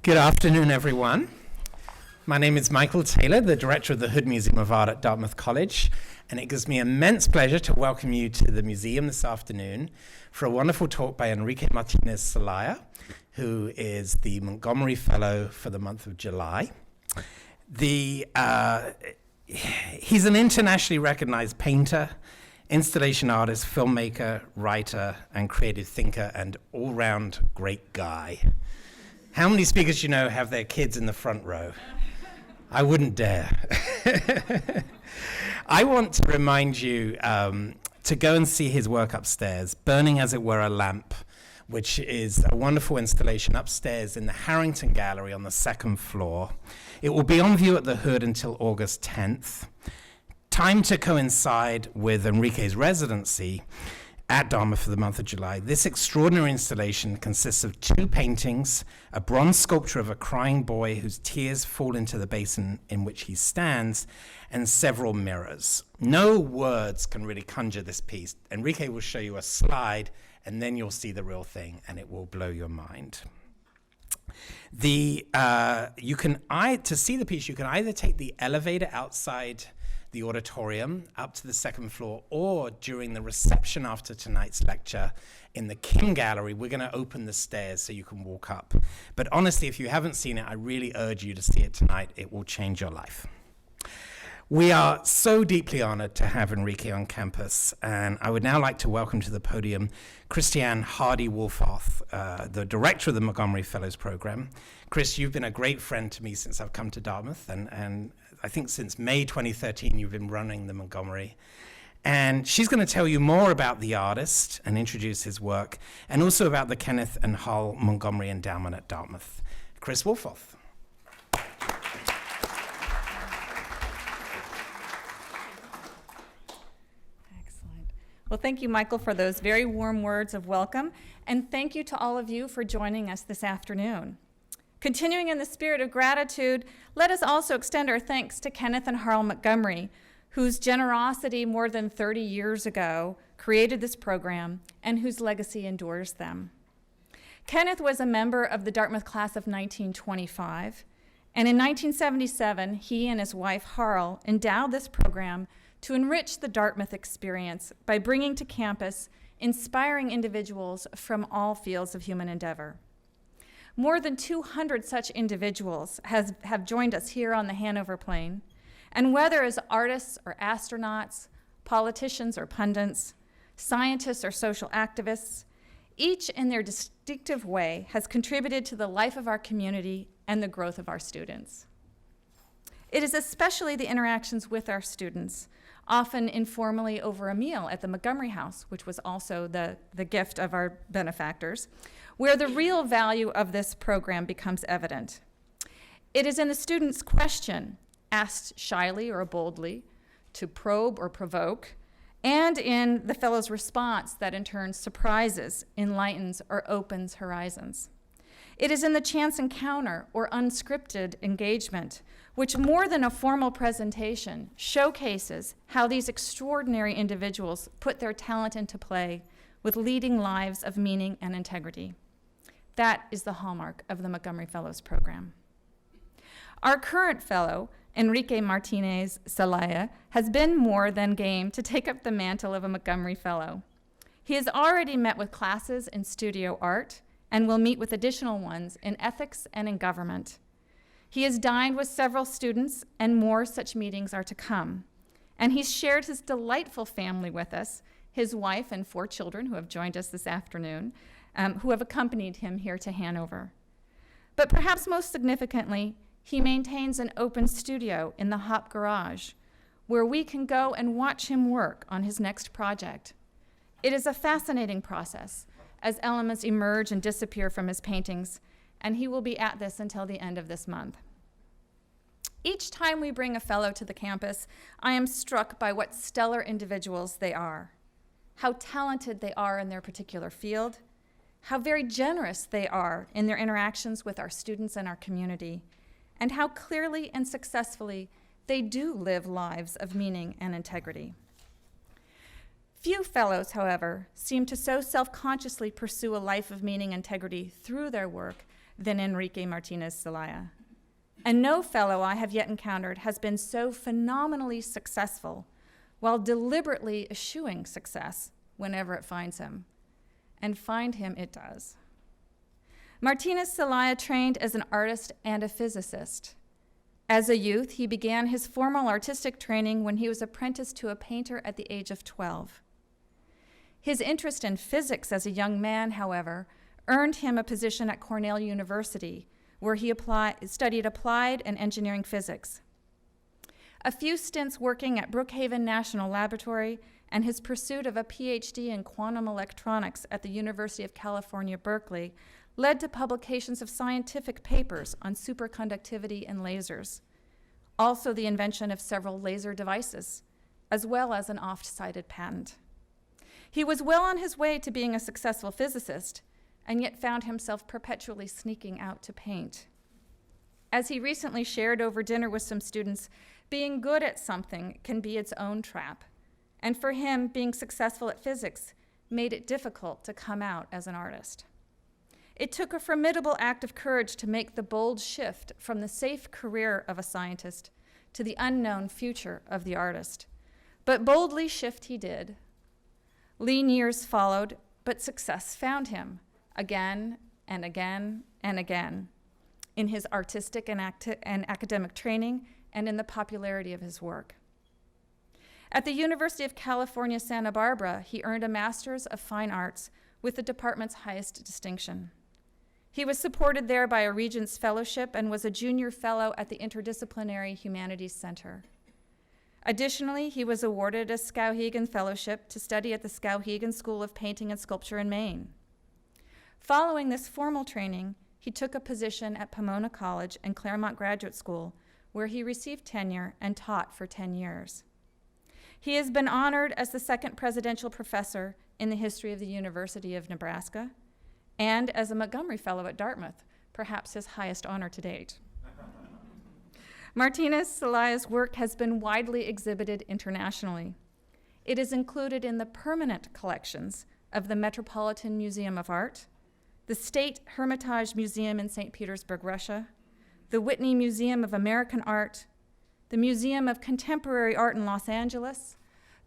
Good afternoon, everyone. My name is Michael Taylor, the director of the Hood Museum of Art at Dartmouth College, and it gives me immense pleasure to welcome you to the museum this afternoon for a wonderful talk by Enrique Martínez Celaya, who is the Montgomery Fellow for the month of July. He's an internationally recognized painter, installation artist, filmmaker, writer, and creative thinker, and all-round great guy. How many speakers you know have their kids in the front row? I wouldn't dare. I want to remind you to go and see his work upstairs, Burning as It Were a Lamp, which is a wonderful installation upstairs in the Harrington Gallery on the second floor. It will be on view at the Hood until August 10th. Time to coincide with Enrique's residency at Dartmouth for the month of July. This extraordinary installation consists of 2 paintings, a bronze sculpture of a crying boy whose tears fall into the basin in which he stands, and several mirrors. No words can really conjure this piece. Enrique will show you a slide, and then you'll see the real thing, and it will blow your mind. To see the piece, you can either take the elevator outside the auditorium up to the second floor, or during the reception after tonight's lecture in the Kim Gallery, we're going to open the stairs so you can walk up. But honestly, if you haven't seen it, I really urge you to see it tonight. It will change your life. We are so deeply honored to have Enrique on campus, and I would now like to welcome to the podium Christiane Hardy-Wolfoth, the director of the Montgomery Fellows Program. Chris, you've been a great friend to me since I've come to Dartmouth, and I think since May 2013 you've been running the Montgomery. And she's going to tell you more about the artist and introduce his work, and also about the Kenneth and Hull Montgomery Endowment at Dartmouth. Chris Wolfoth. Well, thank you, Michael, for those very warm words of welcome, and thank you to all of you for joining us this afternoon. Continuing in the spirit of gratitude, let us also extend our thanks to Kenneth and Hull Montgomery, whose generosity more than 30 years ago created this program and whose legacy endures them. Kenneth was a member of the Dartmouth class of 1925, and in 1977, he and his wife, Harl, endowed this program to enrich the Dartmouth experience by bringing to campus inspiring individuals from all fields of human endeavor. More than 200 such individuals have joined us here on the Hanover Plain, and whether as artists or astronauts, politicians or pundits, scientists or social activists, each in their distinctive way has contributed to the life of our community and the growth of our students. It is especially the interactions with our students, often informally over a meal at the Montgomery House, which was also the gift of our benefactors, where the real value of this program becomes evident. It is in the student's question, asked shyly or boldly, to probe or provoke, and in the fellow's response that in turn surprises, enlightens, or opens horizons. It is in the chance encounter or unscripted engagement, which more than a formal presentation showcases how these extraordinary individuals put their talent into play with leading lives of meaning and integrity. That is the hallmark of the Montgomery Fellows Program. Our current fellow, Enrique Martínez Celaya, has been more than game to take up the mantle of a Montgomery Fellow. He has already met with classes in studio art and will meet with additional ones in ethics and in government. He has dined with several students, and more such meetings are to come. And he's shared his delightful family with us, his wife and 4 children who have joined us this afternoon, who have accompanied him here to Hanover. But perhaps most significantly, he maintains an open studio in the Hop Garage, where we can go and watch him work on his next project. It is a fascinating process as elements emerge and disappear from his paintings, and he will be at this until the end of this month. Each time we bring a fellow to the campus, I am struck by what stellar individuals they are, how talented they are in their particular field, how very generous they are in their interactions with our students and our community, and how clearly and successfully they do live lives of meaning and integrity. Few fellows, however, seem to so self-consciously pursue a life of meaning and integrity through their work than Enrique Martínez Celaya. And no fellow I have yet encountered has been so phenomenally successful while deliberately eschewing success whenever it finds him. And find him it does. Martínez Celaya trained as an artist and a physicist. As a youth, he began his formal artistic training when he was apprenticed to a painter at the age of 12. His interest in physics as a young man, however, earned him a position at Cornell University, where he studied applied and engineering physics. A few stints working at Brookhaven National Laboratory and his pursuit of a PhD in quantum electronics at the University of California, Berkeley, led to publications of scientific papers on superconductivity and lasers, also the invention of several laser devices, as well as an oft-cited patent. He was well on his way to being a successful physicist, and yet found himself perpetually sneaking out to paint. As he recently shared over dinner with some students, being good at something can be its own trap, and for him, being successful at physics made it difficult to come out as an artist. It took a formidable act of courage to make the bold shift from the safe career of a scientist to the unknown future of the artist. But boldly shift he did. Lean years followed, but success found him again and again and again in his artistic and academic training and in the popularity of his work. At the University of California, Santa Barbara, he earned a Master's of Fine Arts with the department's highest distinction. He was supported there by a Regents Fellowship and was a junior fellow at the Interdisciplinary Humanities Center. Additionally, he was awarded a Skowhegan Fellowship to study at the Skowhegan School of Painting and Sculpture in Maine. Following this formal training, he took a position at Pomona College and Claremont Graduate School, where he received tenure and taught for 10 years. He has been honored as the second presidential professor in the history of the University of Nebraska, and as a Montgomery Fellow at Dartmouth, perhaps his highest honor to date. Martínez Celaya's work has been widely exhibited internationally. It is included in the permanent collections of the Metropolitan Museum of Art, the State Hermitage Museum in St. Petersburg, Russia, the Whitney Museum of American Art, the Museum of Contemporary Art in Los Angeles,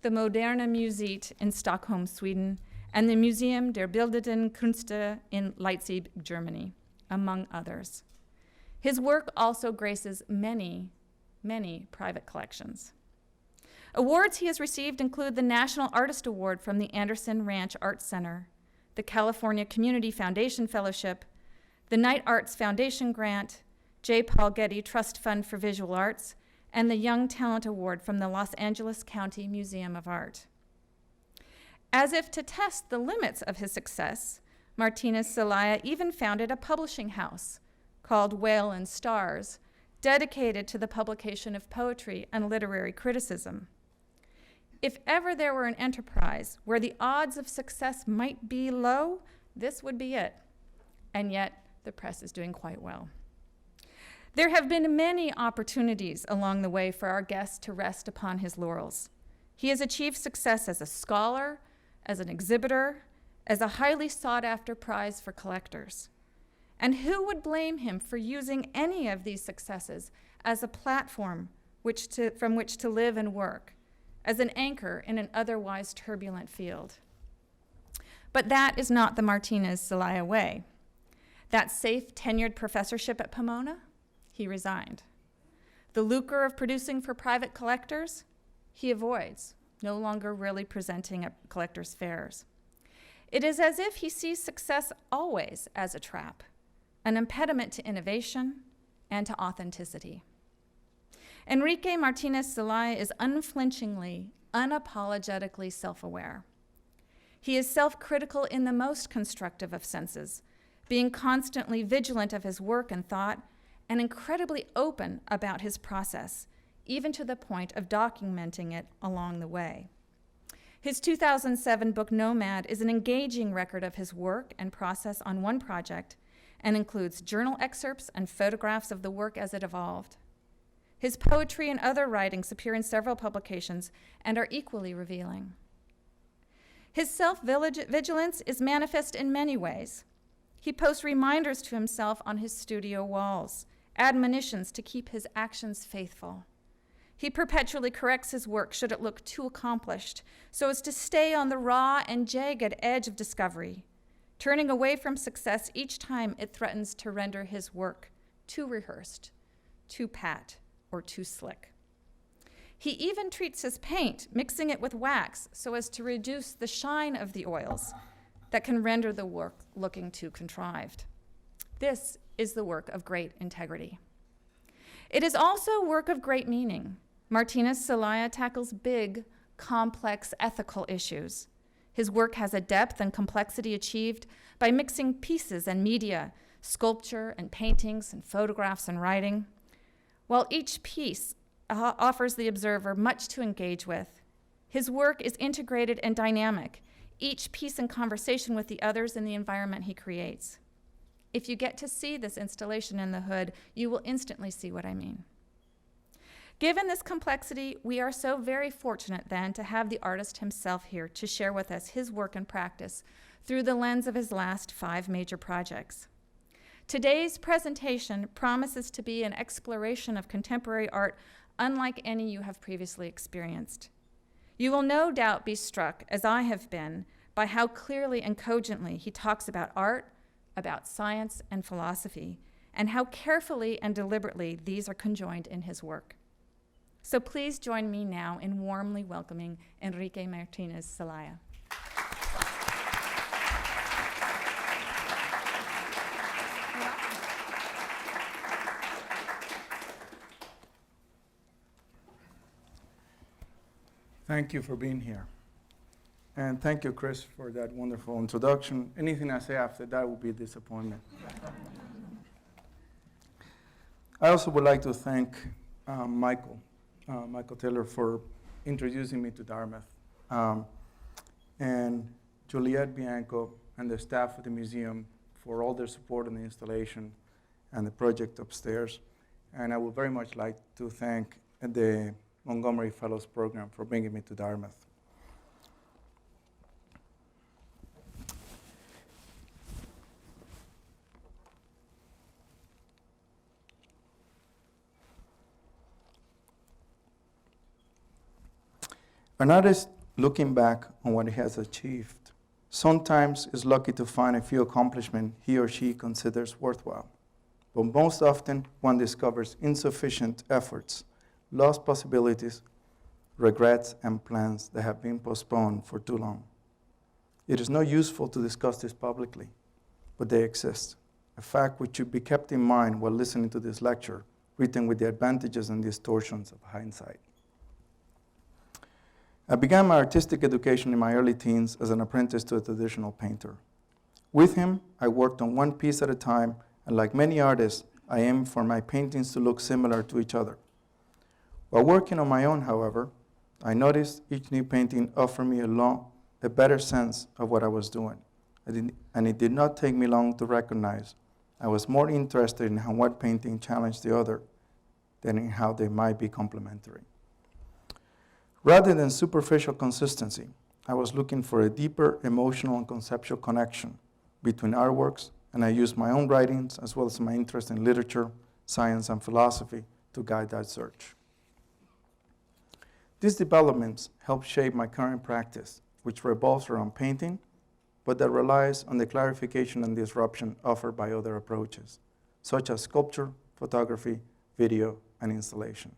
the Moderna Museet in Stockholm, Sweden, and the Museum der Bildenden Künste in Leipzig, Germany, among others. His work also graces many, many private collections. Awards he has received include the National Artist Award from the Anderson Ranch Arts Center, the California Community Foundation Fellowship, the Knight Arts Foundation Grant, J. Paul Getty Trust Fund for Visual Arts, and the Young Talent Award from the Los Angeles County Museum of Art. As if to test the limits of his success, Martínez Celaya even founded a publishing house called Whale and Stars, dedicated to the publication of poetry and literary criticism. If ever there were an enterprise where the odds of success might be low, this would be it. And yet, the press is doing quite well. There have been many opportunities along the way for our guest to rest upon his laurels. He has achieved success as a scholar, as an exhibitor, as a highly sought-after prize for collectors. And who would blame him for using any of these successes as a platform from which to live and work, as an anchor in an otherwise turbulent field? But that is not the Martínez Celaya way. That safe, tenured professorship at Pomona, he resigned. The lucre of producing for private collectors, he avoids, no longer really presenting at collectors' fairs. It is as if he sees success always as a trap, an impediment to innovation and to authenticity. Enrique Martínez Celaya is unflinchingly, unapologetically self-aware. He is self-critical in the most constructive of senses, being constantly vigilant of his work and thought, and incredibly open about his process, even to the point of documenting it along the way. His 2007 book, Nomad, is an engaging record of his work and process on one project and includes journal excerpts and photographs of the work as it evolved. His poetry and other writings appear in several publications and are equally revealing. His self-vigilance is manifest in many ways. He posts reminders to himself on his studio walls, admonitions to keep his actions faithful. He perpetually corrects his work should it look too accomplished, so as to stay on the raw and jagged edge of discovery, turning away from success each time it threatens to render his work too rehearsed, too pat, or too slick. He even treats his paint, mixing it with wax so as to reduce the shine of the oils that can render the work looking too contrived. This is the work of great integrity. It is also work of great meaning. Martínez Celaya tackles big, complex ethical issues. His work has a depth and complexity achieved by mixing pieces and media, sculpture and paintings and photographs and writing. While each piece offers the observer much to engage with, his work is integrated and dynamic, each piece in conversation with the others in the environment he creates. If you get to see this installation in the hood, you will instantly see what I mean. Given this complexity, we are so very fortunate then to have the artist himself here to share with us his work and practice through the lens of his last 5 major projects. Today's presentation promises to be an exploration of contemporary art unlike any you have previously experienced. You will no doubt be struck, as I have been, by how clearly and cogently he talks about art, about science and philosophy, and how carefully and deliberately these are conjoined in his work. So please join me now in warmly welcoming Enrique Martínez Celaya. Thank you for being here. And thank you, Chris, for that wonderful introduction. Anything I say after that will be a disappointment. I also would like to thank Michael Taylor for introducing me to Dartmouth, and Juliet Bianco and the staff of the museum for all their support on the installation and the project upstairs. And I would very much like to thank the Montgomery Fellows Program for bringing me to Dartmouth. An artist looking back on what he has achieved sometimes is lucky to find a few accomplishments he or she considers worthwhile. But most often, one discovers insufficient efforts, lost possibilities, regrets, and plans that have been postponed for too long. It is not useful to discuss this publicly, but they exist, a fact which should be kept in mind while listening to this lecture, written with the advantages and distortions of hindsight. I began my artistic education in my early teens as an apprentice to a traditional painter. With him, I worked on one piece at a time, and like many artists, I aimed for my paintings to look similar to each other. While working on my own, however, I noticed each new painting offered me a better sense of what I was doing. And it did not take me long to recognize I was more interested in how one painting challenged the other than in how they might be complementary. Rather than superficial consistency, I was looking for a deeper emotional and conceptual connection between artworks, and I used my own writings as well as my interest in literature, science, and philosophy to guide that search. These developments helped shape my current practice, which revolves around painting, but that relies on the clarification and disruption offered by other approaches, such as sculpture, photography, video, and installation.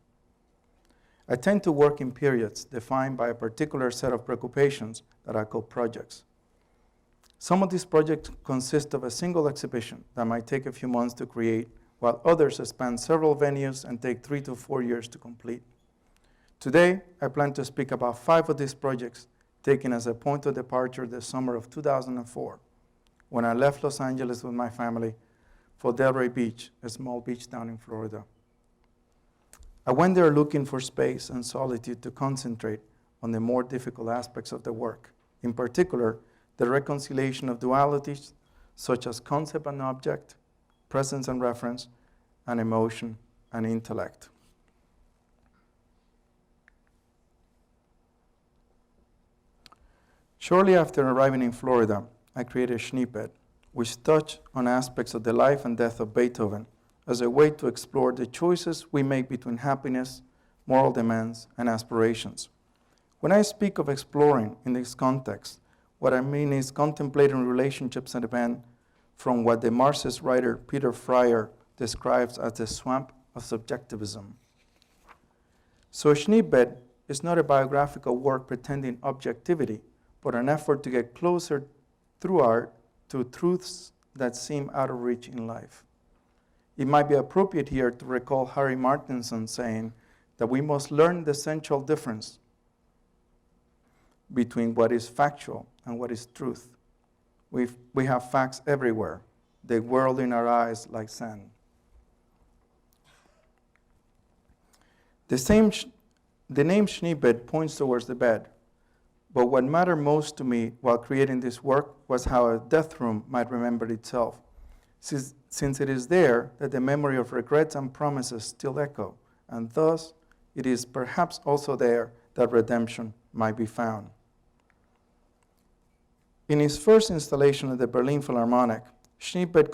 I tend to work in periods defined by a particular set of preoccupations that I call projects. Some of these projects consist of a single exhibition that might take a few months to create, while others span several venues and take 3 to 4 years to complete. Today, I plan to speak about 5 of these projects, taken as a point of departure the summer of 2004, when I left Los Angeles with my family for Delray Beach, a small beach town in Florida. I went there looking for space and solitude to concentrate on the more difficult aspects of the work, in particular, the reconciliation of dualities such as concept and object, presence and reference, and emotion and intellect. Shortly after arriving in Florida, I created Schneebett, which touch on aspects of the life and death of Beethoven as a way to explore the choices we make between happiness, moral demands, and aspirations. When I speak of exploring in this context, what I mean is contemplating relationships and events from what the Marxist writer Peter Fryer describes as the swamp of subjectivism. So Schneebett is not a biographical work pretending objectivity, but an effort to get closer through art to truths that seem out of reach in life. It might be appropriate here to recall Harry Martinson saying that we must learn the essential difference between what is factual and what is truth. We have facts everywhere, the world in our eyes like sand. The name Schneebett points towards the bed, but what mattered most to me while creating this work was how a death room might remember itself, since it is there that the memory of regrets and promises still echo, and thus it is perhaps also there that redemption might be found. In his first installation at the Berlin Philharmonic, Schneebett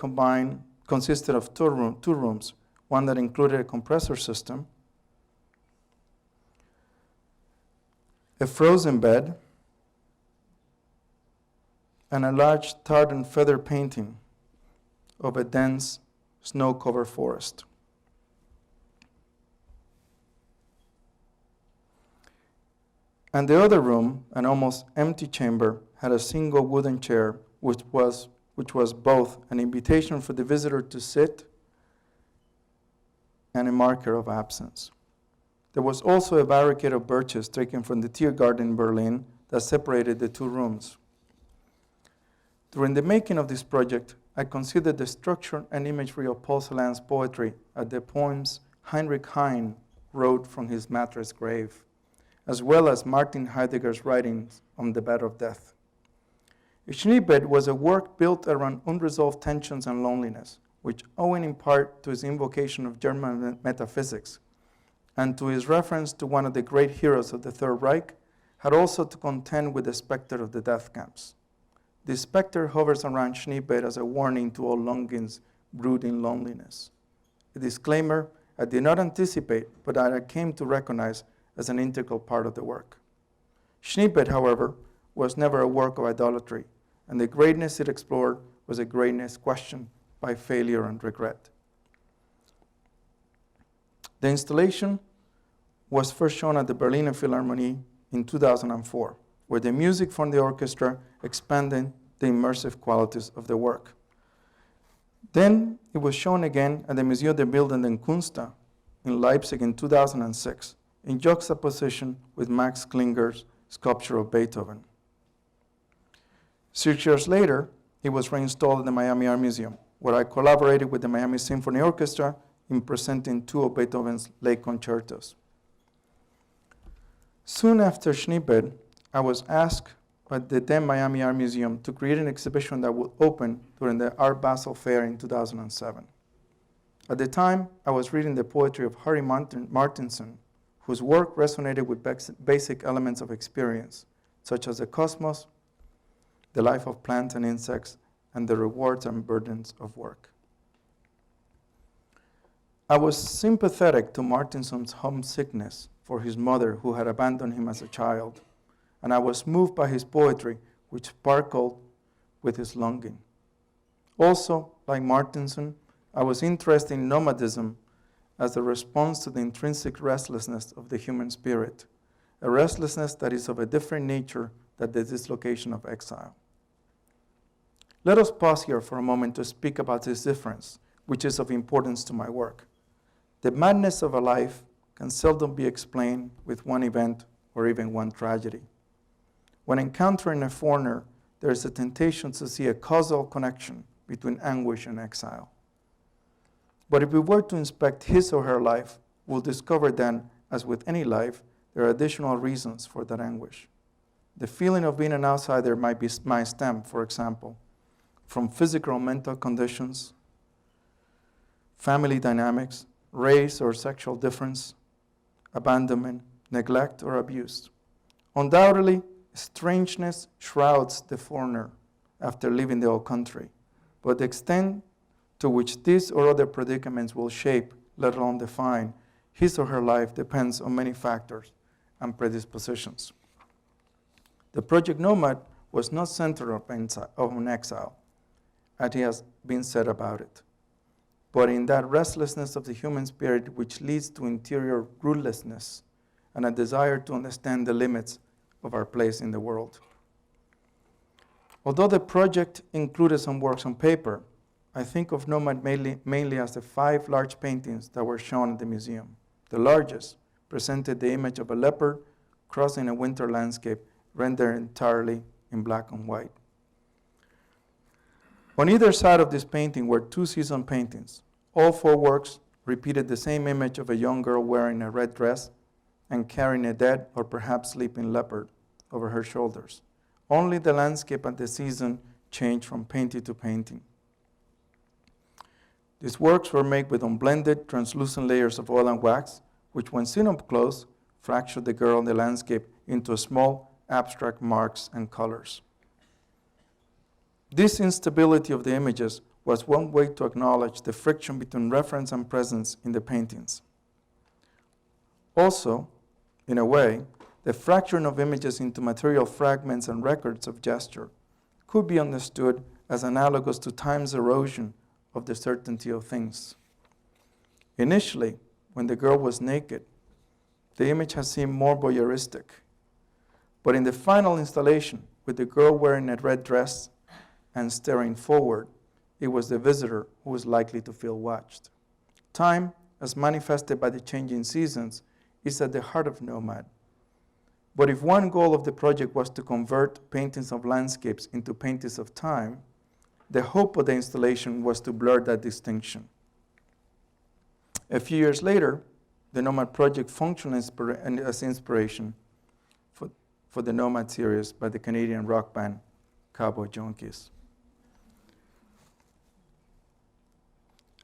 consisted of two rooms, one that included a compressor system, a frozen bed, and a large tarred and feather painting of a dense snow-covered forest. And the other room, an almost empty chamber, had a single wooden chair, which was both an invitation for the visitor to sit and a marker of absence. There was also a barricade of birches taken from the Tiergarten in Berlin that separated the two rooms. During the making of this project, I considered the structure and imagery of Paul Celan's poetry at the poems Heinrich Heine wrote from his mattress grave, as well as Martin Heidegger's writings on the bed of death. Schneebett was a work built around unresolved tensions and loneliness, which, owing in part to his invocation of German metaphysics and to his reference to one of the great heroes of the Third Reich, had also to contend with the specter of the death camps. The specter hovers around Schneebett as a warning to all longings brooding loneliness. A disclaimer I did not anticipate, but that I came to recognize as an integral part of the work. Schneebett, however, was never a work of idolatry, and the greatness it explored was a greatness questioned by failure and regret. The installation was first shown at the Berliner Philharmonie in 2004, where the music from the orchestra expanded the immersive qualities of the work. Then it was shown again at the Museum der Bildenden Künste in Leipzig in 2006, in juxtaposition with Max Klinger's sculpture of Beethoven. 6 years later, it was reinstalled at the Miami Art Museum, where I collaborated with the Miami Symphony Orchestra in presenting two of Beethoven's late concertos. Soon after Schneebett, I was asked by the then Miami Art Museum to create an exhibition that would open during the Art Basel Fair in 2007. At the time, I was reading the poetry of Harry Martinson, whose work resonated with basic elements of experience, such as the cosmos, the life of plants and insects, and the rewards and burdens of work. I was sympathetic to Martinson's homesickness for his mother, who had abandoned him as a child, and I was moved by his poetry, which sparkled with his longing. Also, like Martinson, I was interested in nomadism as a response to the intrinsic restlessness of the human spirit, a restlessness that is of a different nature than the dislocation of exile. Let us pause here for a moment to speak about this difference, which is of importance to my work. The madness of a life can seldom be explained with one event or even one tragedy. When encountering a foreigner, there is a temptation to see a causal connection between anguish and exile. But if we were to inspect his or her life, we'll discover then, as with any life, there are additional reasons for that anguish. The feeling of being an outsider might stem, for example, from physical or mental conditions, family dynamics, race or sexual difference, abandonment, neglect, or abuse. Undoubtedly, strangeness shrouds the foreigner after leaving the old country, but the extent to which this or other predicaments will shape, let alone define, his or her life depends on many factors and predispositions. The Project Nomad was not centered on exile, as has been said about it, but in that restlessness of the human spirit which leads to interior rootlessness and a desire to understand the limits of our place in the world. Although the project included some works on paper, I think of Nomad mainly as the 5 large paintings that were shown at the museum. The largest presented the image of a leopard crossing a winter landscape rendered entirely in black and white. On either side of this painting were 2 season paintings. All 4 works repeated the same image of a young girl wearing a red dress and carrying a dead or perhaps sleeping leopard over her shoulders. Only the landscape and the season changed from painting to painting. These works were made with unblended, translucent layers of oil and wax, which when seen up close, fractured the girl and the landscape into small, abstract marks and colors. This instability of the images was one way to acknowledge the friction between reference and presence in the paintings. Also, in a way, the fracturing of images into material fragments and records of gesture could be understood as analogous to time's erosion of the certainty of things. Initially, when the girl was naked, the image has seemed more voyeuristic. But in the final installation, with the girl wearing a red dress and staring forward, it was the visitor who was likely to feel watched. Time, as manifested by the changing seasons, is at the heart of Nomad. But if one goal of the project was to convert paintings of landscapes into paintings of time, the hope of the installation was to blur that distinction. A few years later, the Nomad project functioned as inspiration for the Nomad series by the Canadian rock band Cowboy Junkies.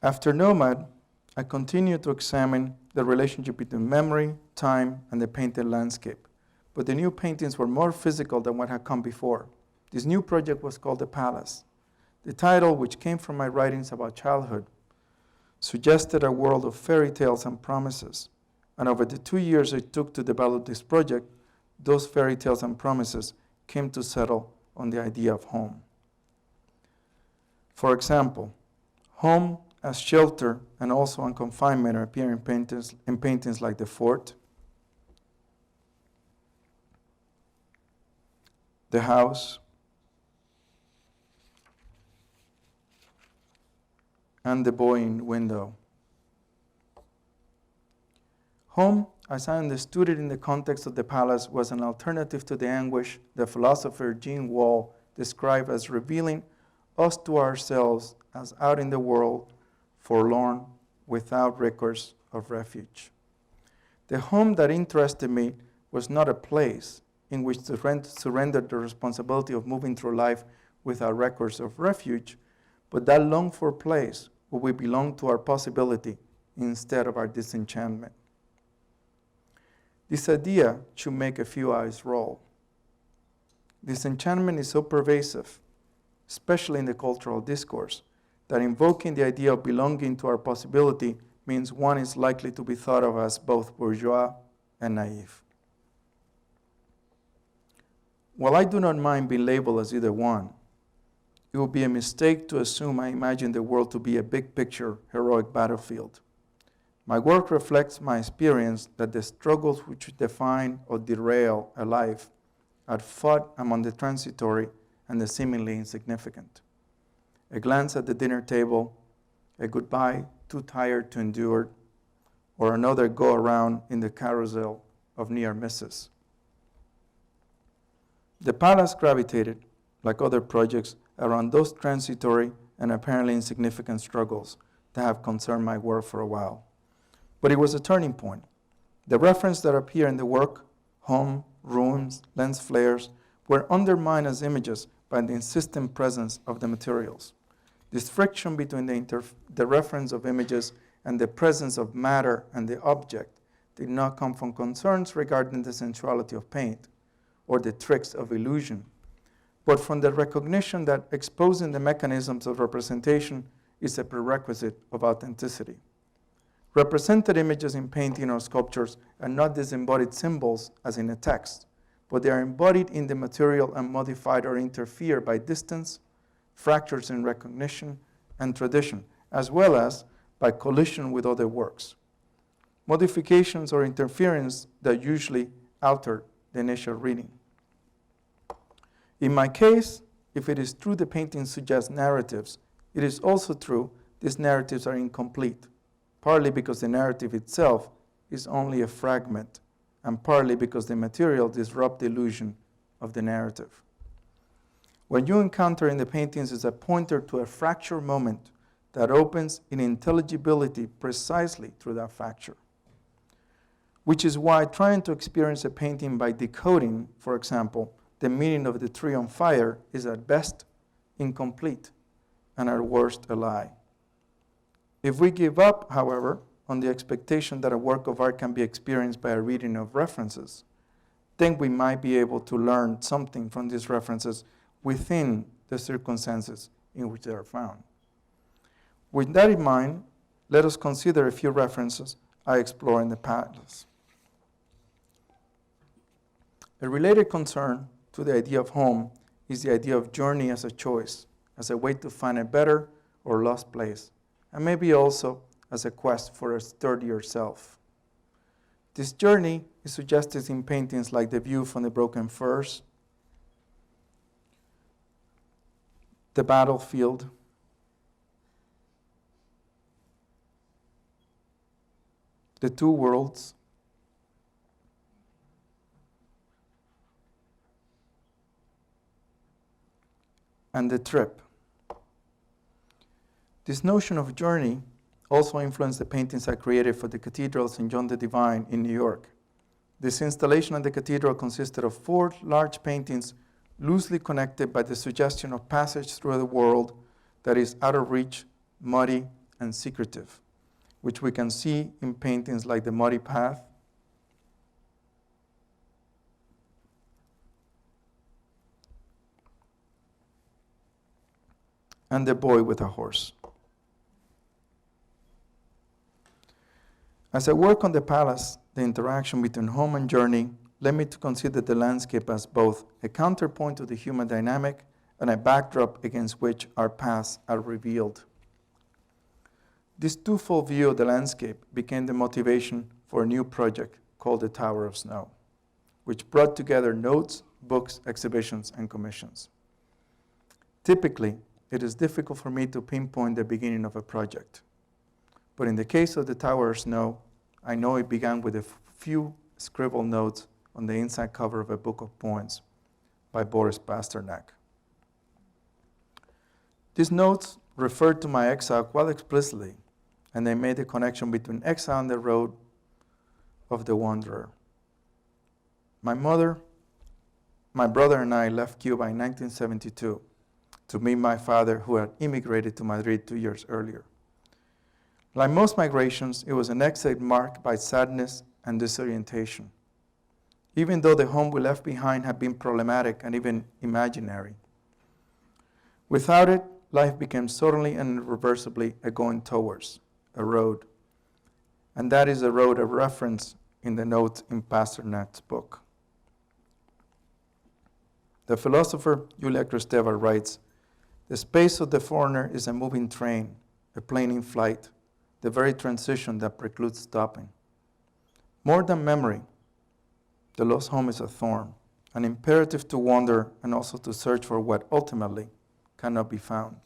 After Nomad, I continued to examine the relationship between memory, time, and the painted landscape. But the new paintings were more physical than what had come before. This new project was called The Palace. The title, which came from my writings about childhood, suggested a world of fairy tales and promises. And over the 2 years it took to develop this project, those fairy tales and promises came to settle on the idea of home. For example, home as shelter and also on confinement appear in paintings like The Fort, The House, and The Boy in the Window. Home, as I understood it in the context of The Palace, was an alternative to the anguish the philosopher Jean Wall described as revealing us to ourselves as out in the world, forlorn, without recourse of refuge. The home that interested me was not a place in which to surrender the responsibility of moving through life without recourse of refuge, but that longed-for place where we belong to our possibility instead of our disenchantment. This idea should make a few eyes roll. Disenchantment is so pervasive, especially in the cultural discourse, that invoking the idea of belonging to our possibility means one is likely to be thought of as both bourgeois and naive. While I do not mind being labeled as either one, it would be a mistake to assume I imagine the world to be a big picture, heroic battlefield. My work reflects my experience that the struggles which define or derail a life are fought among the transitory and the seemingly insignificant. A glance at the dinner table, a goodbye too tired to endure, or another go around in the carousel of near misses. The Palace gravitated, like other projects, around those transitory and apparently insignificant struggles that have concerned my work for a while. But it was a turning point. The references that appear in the work, home, rooms, lens flares, were undermined as images by the insistent presence of the materials. This friction between the reference of images and the presence of matter and the object did not come from concerns regarding the sensuality of paint or the tricks of illusion, but from the recognition that exposing the mechanisms of representation is a prerequisite of authenticity. Represented images in painting or sculptures are not disembodied symbols as in a text, but they are embodied in the material and modified or interfered by distance, fractures in recognition and tradition, as well as by collision with other works. Modifications or interference that usually alter the initial reading. In my case, if it is true the painting suggests narratives, it is also true these narratives are incomplete, partly because the narrative itself is only a fragment, and partly because the material disrupts the illusion of the narrative. What you encounter in the paintings is a pointer to a fracture moment that opens in intelligibility precisely through that fracture. Which is why trying to experience a painting by decoding, for example, the meaning of the tree on fire is at best incomplete and at worst a lie. If we give up, however, on the expectation that a work of art can be experienced by a reading of references, then we might be able to learn something from these references within the circumstances in which they are found. With that in mind, let us consider a few references I explore in the palace. A related concern to the idea of home is the idea of journey as a choice, as a way to find a better or lost place, and maybe also as a quest for a sturdier self. This journey is suggested in paintings like The View from the Broken Firs, The Battlefield, The Two Worlds, and The Trip. This notion of journey also influenced the paintings I created for the Cathedral of St. John the Divine in New York. This installation at the cathedral consisted of 4 large paintings loosely connected by the suggestion of passage through the world that is out of reach, muddy, and secretive, which we can see in paintings like The Muddy Path, and The Boy with a Horse. As I work on the palace, the interaction between home and journey led me to consider the landscape as both a counterpoint to the human dynamic and a backdrop against which our paths are revealed. This twofold view of the landscape became the motivation for a new project called The Tower of Snow, which brought together notes, books, exhibitions, and commissions. Typically, it is difficult for me to pinpoint the beginning of a project. But in the case of The Tower of Snow, I know it began with a few scribbled notes on the inside cover of a book of poems by Boris Pasternak. These notes referred to my exile quite explicitly, and they made the connection between exile and the road of the wanderer. My mother, my brother, and I left Cuba in 1972 to meet my father, who had immigrated to Madrid 2 years earlier. Like most migrations, it was an exit marked by sadness and disorientation, even though the home we left behind had been problematic and even imaginary. Without it, life became suddenly and irreversibly a going towards, a road. And that is a road of reference in the notes in Pasternak's book. The philosopher Julia Kristeva writes, "The space of the foreigner is a moving train, a plane in flight, the very transition that precludes stopping. More than memory, the lost home is a thorn, an imperative to wander and also to search for what ultimately cannot be found."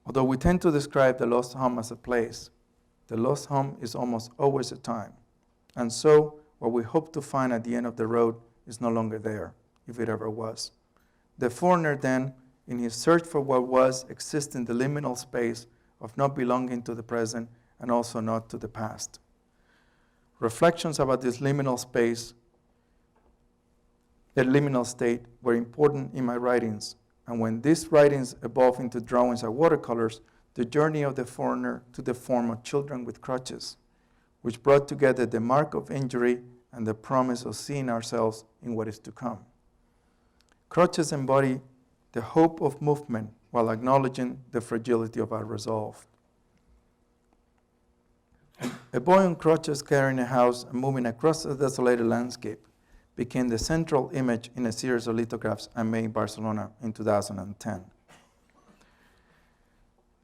Although we tend to describe the lost home as a place, the lost home is almost always a time. And so, what we hope to find at the end of the road is no longer there, if it ever was. The foreigner then, in his search for what was, exists in the liminal space of not belonging to the present and also not to the past. Reflections about this liminal space, the liminal state, were important in my writings, and when these writings evolved into drawings and watercolors, the journey of the foreigner to the form of children with crutches, which brought together the mark of injury and the promise of seeing ourselves in what is to come. Crutches embody the hope of movement while acknowledging the fragility of our resolve. A boy on crutches carrying a house and moving across a desolated landscape became the central image in a series of lithographs I made in Barcelona in 2010.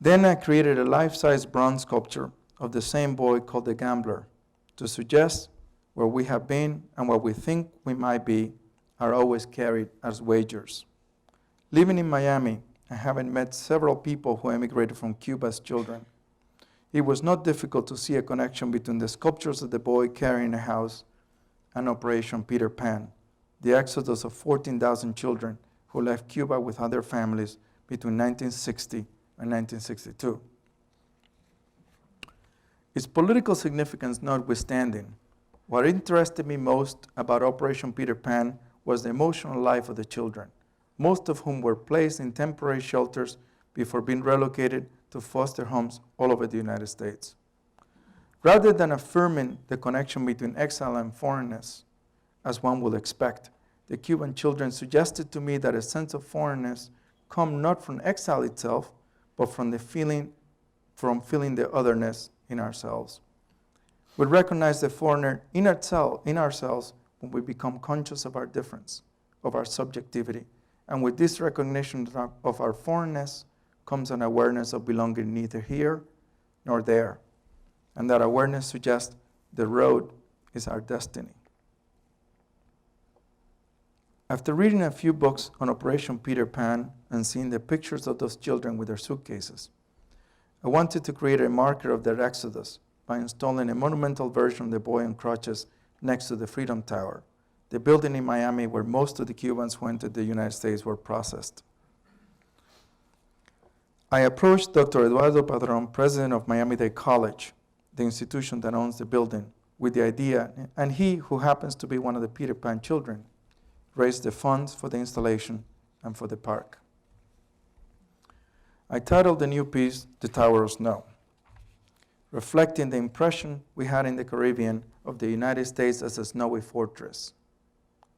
Then I created a life-size bronze sculpture of the same boy called the Gambler to suggest where we have been and where we think we might be are always carried as wagers. Living in Miami, I having met several people who emigrated from Cuba as children, it was not difficult to see a connection between the sculptures of the boy carrying a house and Operation Peter Pan, the exodus of 14,000 children who left Cuba with other families between 1960 and 1962. Its political significance notwithstanding, what interested me most about Operation Peter Pan was the emotional life of the children, most of whom were placed in temporary shelters before being relocated to foster homes all over the United States. Rather than affirming the connection between exile and foreignness, as one would expect, the Cuban children suggested to me that a sense of foreignness comes not from exile itself, but from feeling the otherness in ourselves. We recognize the foreigner in ourselves when we become conscious of our difference, of our subjectivity, and with this recognition of our foreignness comes an awareness of belonging neither here nor there. And that awareness suggests the road is our destiny. After reading a few books on Operation Peter Pan and seeing the pictures of those children with their suitcases, I wanted to create a marker of their exodus by installing a monumental version of the boy on crutches next to the Freedom Tower, the building in Miami where most of the Cubans who entered the United States were processed. I approached Dr. Eduardo Padron, president of Miami-Dade College, the institution that owns the building, with the idea, and he, who happens to be one of the Peter Pan children, raised the funds for the installation and for the park. I titled the new piece, The Tower of Snow, reflecting the impression we had in the Caribbean of the United States as a snowy fortress.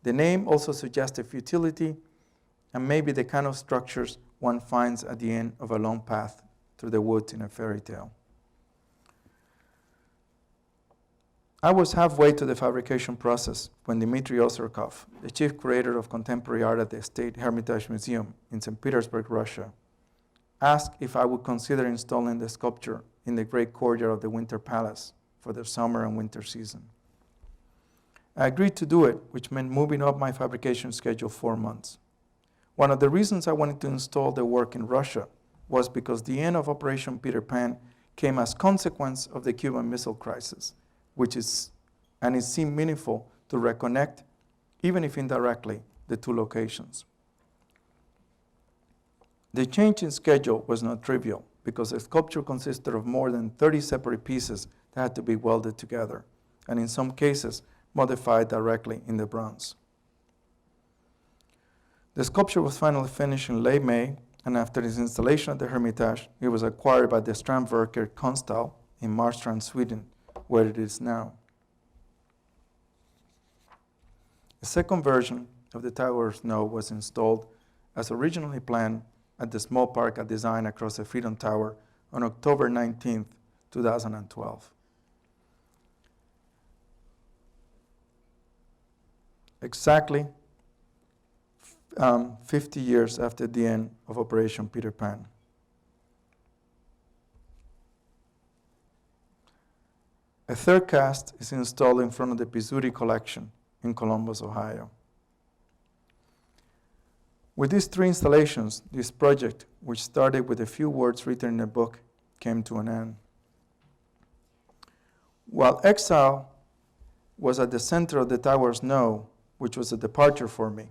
The name also suggests a futility and maybe the kind of structures one finds at the end of a long path through the woods in a fairy tale. I was halfway to the fabrication process when Dmitry Ozorkov, the chief curator of contemporary art at the State Hermitage Museum in St. Petersburg, Russia, asked if I would consider installing the sculpture in the great courtyard of the Winter Palace for the summer and winter season. I agreed to do it, which meant moving up my fabrication schedule 4 months. One of the reasons I wanted to install the work in Russia was because the end of Operation Peter Pan came as consequence of the Cuban Missile Crisis, and it seemed meaningful to reconnect, even if indirectly, the two locations. The change in schedule was not trivial because the sculpture consisted of more than 30 separate pieces that had to be welded together, and in some cases, modified directly in the bronze. The sculpture was finally finished in late May, and after its installation at the Hermitage, it was acquired by the Strandverker Konsthall in Marstrand, Sweden, where it is now. A second version of the Tower of Snow was installed as originally planned at the small park I designed across the Freedom Tower on October 19, 2012. Exactly 50 years after the end of Operation Peter Pan. A third cast is installed in front of the Pizzuti collection in Columbus, Ohio. With these 3 installations, this project, which started with a few words written in a book, came to an end. While exile was at the center of the Tower of Snow, which was a departure for me,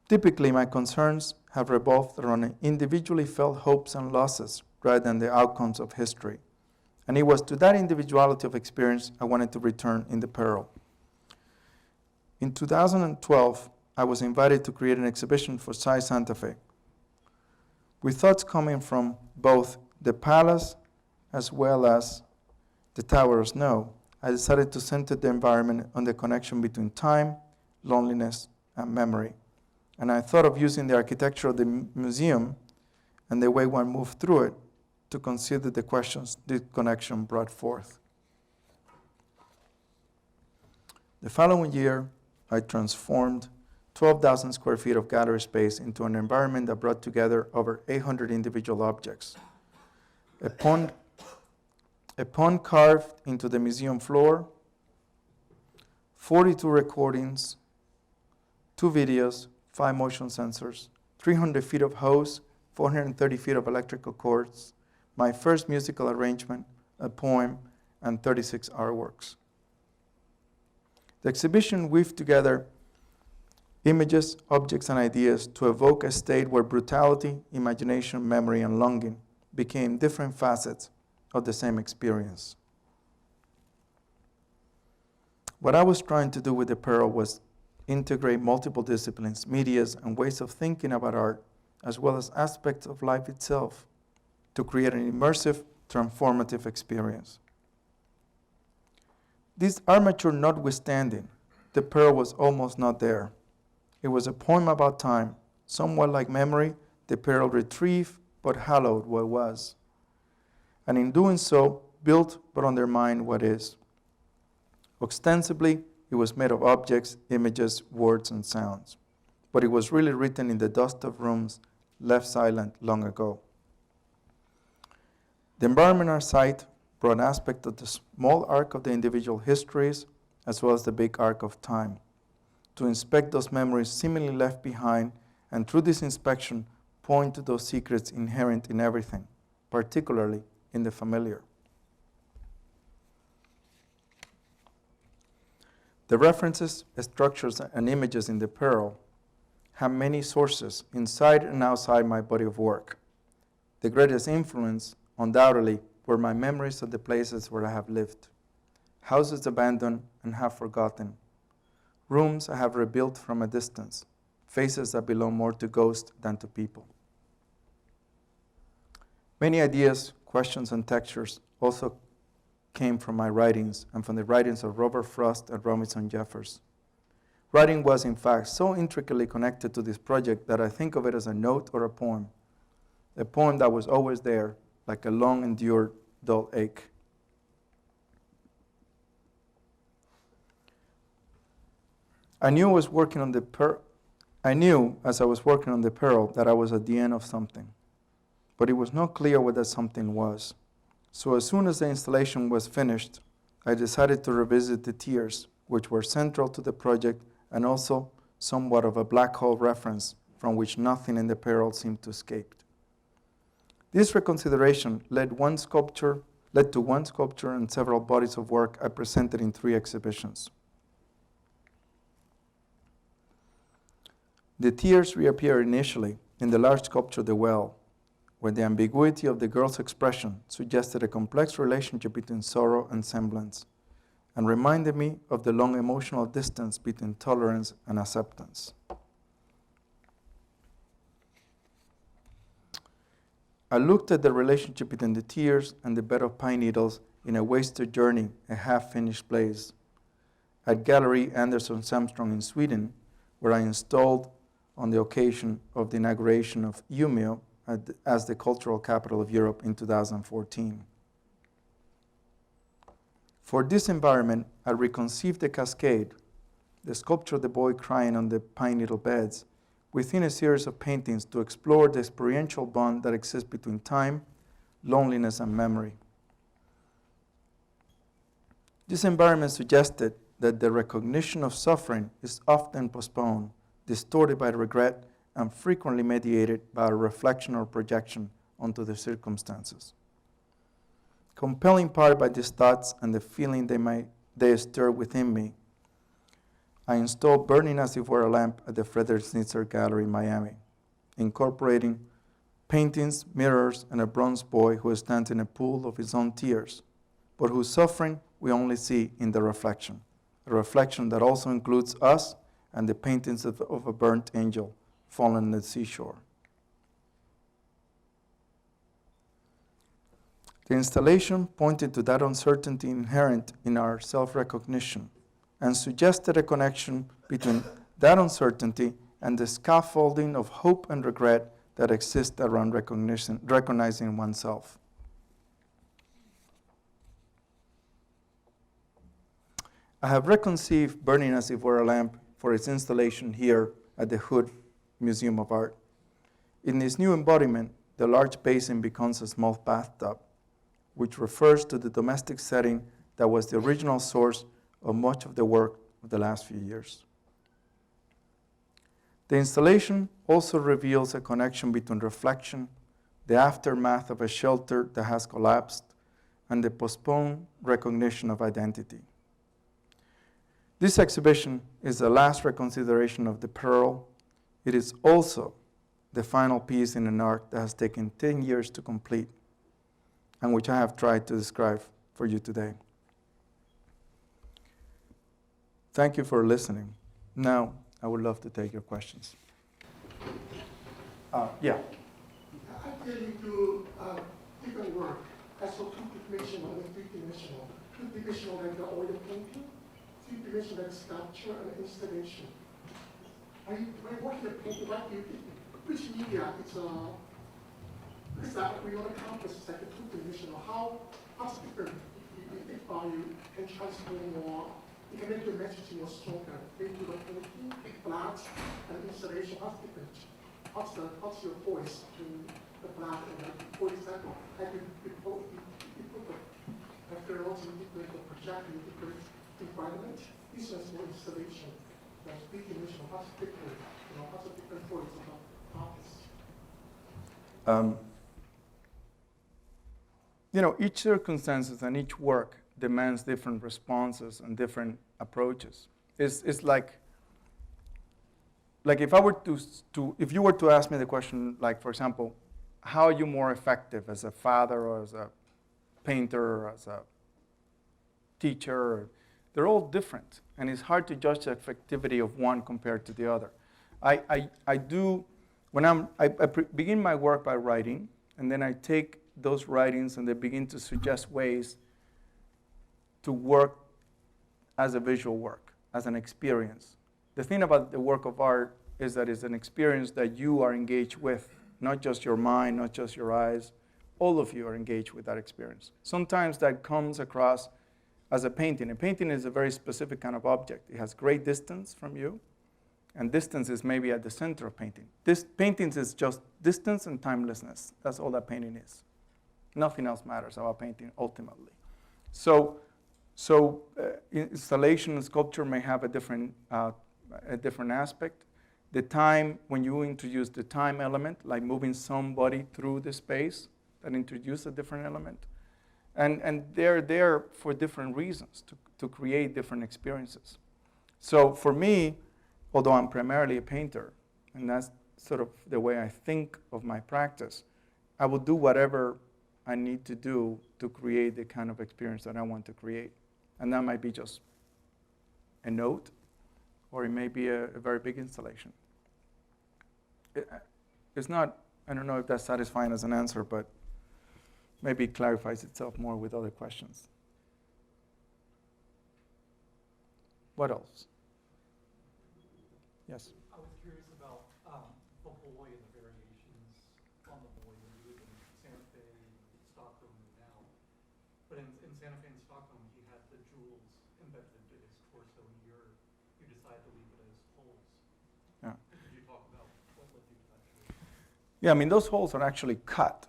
typically my concerns have revolved around individually felt hopes and losses rather than the outcomes of history. And it was to that individuality of experience I wanted to return in the Peril. In 2012, I was invited to create an exhibition for SCI Santa Fe. With thoughts coming from both the palace as well as the Tower of Snow, I decided to center the environment on the connection between time, loneliness, and memory, and I thought of using the architecture of the museum and the way one moved through it to consider the questions this connection brought forth. The following year, I transformed 12,000 square feet of gallery space into an environment that brought together over 800 individual objects. A pond carved into the museum floor, 42 recordings, 2 videos, 5 motion sensors, 300 feet of hose, 430 feet of electrical cords, my first musical arrangement, a poem, and 36 artworks. The exhibition weaved together images, objects, and ideas to evoke a state where brutality, imagination, memory, and longing became different facets of the same experience. What I was trying to do with the Pearl was integrate multiple disciplines, medias, and ways of thinking about art, as well as aspects of life itself, to create an immersive, transformative experience. This armature notwithstanding, the Pearl was almost not there. It was a poem about time, somewhat like memory. The Pearl retrieved but hallowed what was, and in doing so, built but undermined what is. Ostensibly, it was made of objects, images, words, and sounds, but it was really written in the dust of rooms left silent long ago. The environmental site brought aspects of the small arc of the individual histories as well as the big arc of time, to inspect those memories seemingly left behind, and through this inspection, point to those secrets inherent in everything, particularly in the familiar. The references, structures, and images in the Pearl have many sources inside and outside my body of work. The greatest influence, undoubtedly, were my memories of the places where I have lived, houses abandoned and half forgotten, rooms I have rebuilt from a distance, faces that belong more to ghosts than to people. Many ideas, questions, and textures also came from my writings and from the writings of Robert Frost and Robinson Jeffers. Writing was, in fact, so intricately connected to this project that I think of it as a note or a poem that was always there, like a long-endured dull ache. I knew as I was working on the Pearl that I was at the end of something, but it was not clear what that something was. So as soon as the installation was finished, I decided to revisit the tears, which were central to the project and also somewhat of a black hole reference from which nothing in the Pearl seemed to escape. This reconsideration led to one sculpture and several bodies of work I presented in 3 exhibitions. The tears reappear initially in the large sculpture The Well, where the ambiguity of the girl's expression suggested a complex relationship between sorrow and semblance, and reminded me of the long emotional distance between tolerance and acceptance. I looked at the relationship between the tears and the bed of pine needles in A Wasted Journey, a half-finished place, at Gallery Anderson Samstrong in Sweden, where I installed on the occasion of the inauguration of Umeå as the cultural capital of Europe in 2014. For this environment, I reconceived the cascade, the sculpture of the boy crying on the pine needle beds, within a series of paintings to explore the experiential bond that exists between time, loneliness, and memory. This environment suggested that the recognition of suffering is often postponed, distorted by regret, and frequently mediated by a reflection or projection onto the circumstances. Compelling part by these thoughts and the feeling they stir within me, I installed Burning As If Were a Lamp at the Frederick Snitzer Gallery in Miami, incorporating paintings, mirrors, and a bronze boy who stands in a pool of his own tears, but whose suffering we only see in the reflection, a reflection that also includes us and the paintings of a burnt angel fallen on the seashore. The installation pointed to that uncertainty inherent in our self-recognition and suggested a connection between that uncertainty and the scaffolding of hope and regret that exists around recognizing oneself. I have reconceived Burning as If Were a Lamp for its installation here at the Hood Museum of Art. In this new embodiment, the large basin becomes a small bathtub, which refers to the domestic setting that was the original source of much of the work of the last few years. The installation also reveals a connection between reflection, the aftermath of a shelter that has collapsed, and the postponed recognition of identity. This exhibition is the last reconsideration of the Pearl. It is also the final piece in an art that has taken 10 years to complete, and which I have tried to describe for you today. Thank you for listening. Now, I would love to take your questions. Yeah. I tell you to different work as for two-dimensional and three-dimensional. Two-dimensional like the oil painting, three-dimensional like sculpture and installation. When working the painting, what do you think? Which media is because that we want to accomplish is like a two-dimensional. How's different if you can transform more? You can make your message more stronger. Maybe the painting, flat, and installation. How's different? What's your voice to the flat and the, for example, like you put the girls in different project in different environment. This is more installation. Like three-dimensional. What's different? What's a different voice of the artist? Each circumstances and each work demands different responses and different approaches. It's like if I were if you were to ask me the question, like for example, how are you more effective as a father or as a painter or as a teacher? They're all different, and it's hard to judge the effectivity of one compared to the other. I do when I begin my work by writing, and then I take those writings and they begin to suggest ways to work as a visual work, as an experience. The thing about the work of art is that it's an experience that you are engaged with, not just your mind, not just your eyes. All of you are engaged with that experience. Sometimes that comes across as a painting. A painting is a very specific kind of object. It has great distance from you, and distance is maybe at the center of painting. This paintings is just distance and timelessness. That's all that painting is. Nothing else matters about painting ultimately. So installation and sculpture may have a different aspect. The time, when you introduce the time element, like moving somebody through the space, that introduces a different element. And they're there for different reasons, to create different experiences. So for me, although I'm primarily a painter, and that's sort of the way I think of my practice, I will do whatever I need to do to create the kind of experience that I want to create. And that might be just a note, or it may be a very big installation. It's not, I don't know if that's satisfying as an answer, but maybe it clarifies itself more with other questions. What else? Yes? I was curious about the boy and the variations on the boy when you live in Santa Fe, Stockholm now. But in Santa Fe and Stockholm, he had the jewels embedded into his torso, and you decided to leave it as holes. Yeah. Could you talk about what led you to that choice? Yeah, I mean, those holes are actually cut.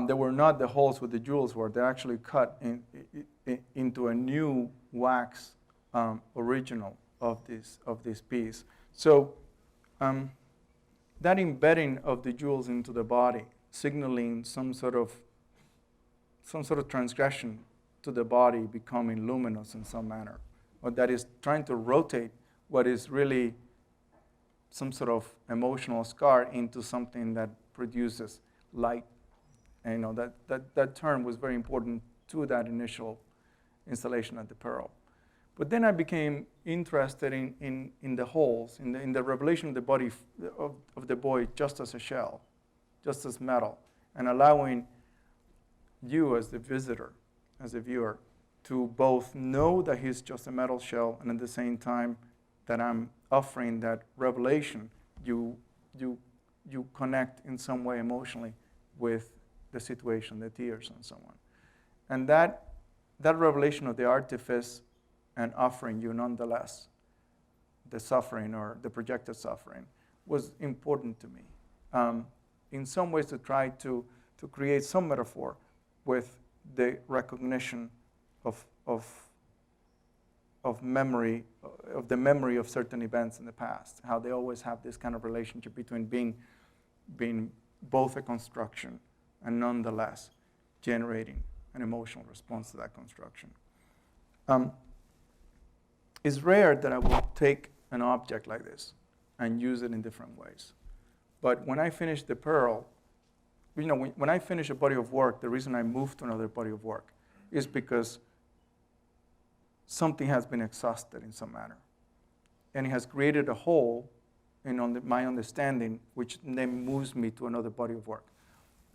They were not the holes where the jewels were. They're actually cut into a new wax original of this piece. So that embedding of the jewels into the body, signaling some sort of transgression to the body becoming luminous in some manner, or that is trying to rotate what is really some sort of emotional scar into something that produces light. And that term was very important to that initial installation at the Pearl. But then I became interested in the holes, in the revelation of the body of the boy just as a shell, just as metal, and allowing you as the visitor, as a viewer, to both know that he's just a metal shell, and at the same time that I'm offering that revelation you connect in some way emotionally with the situation, the tears, and so on. And that revelation of the artifice and offering you nonetheless, the suffering or the projected suffering, was important to me. In some ways to try to create some metaphor with the recognition of memory, of the memory of certain events in the past, how they always have this kind of relationship between being both a construction and nonetheless generating an emotional response to that construction. It's rare that I will take an object like this and use it in different ways. But when I finish the Pearl, when I finish a body of work, the reason I move to another body of work is because something has been exhausted in some manner. And it has created a hole in my understanding, which then moves me to another body of work.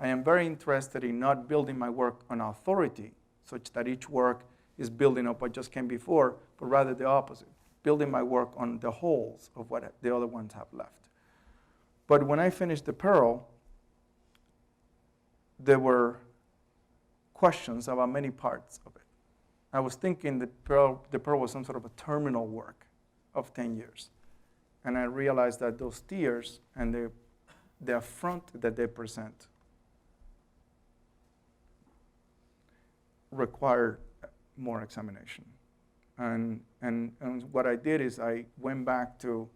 I am very interested in not building my work on authority, such that each work is building up what just came before, but rather the opposite, building my work on the holes of what the other ones have left. But when I finished the Pearl, there were questions about many parts of it. I was thinking the Pearl was some sort of a terminal work of 10 years. And I realized that those tears and the affront that they present required more examination. And what I did is I went back to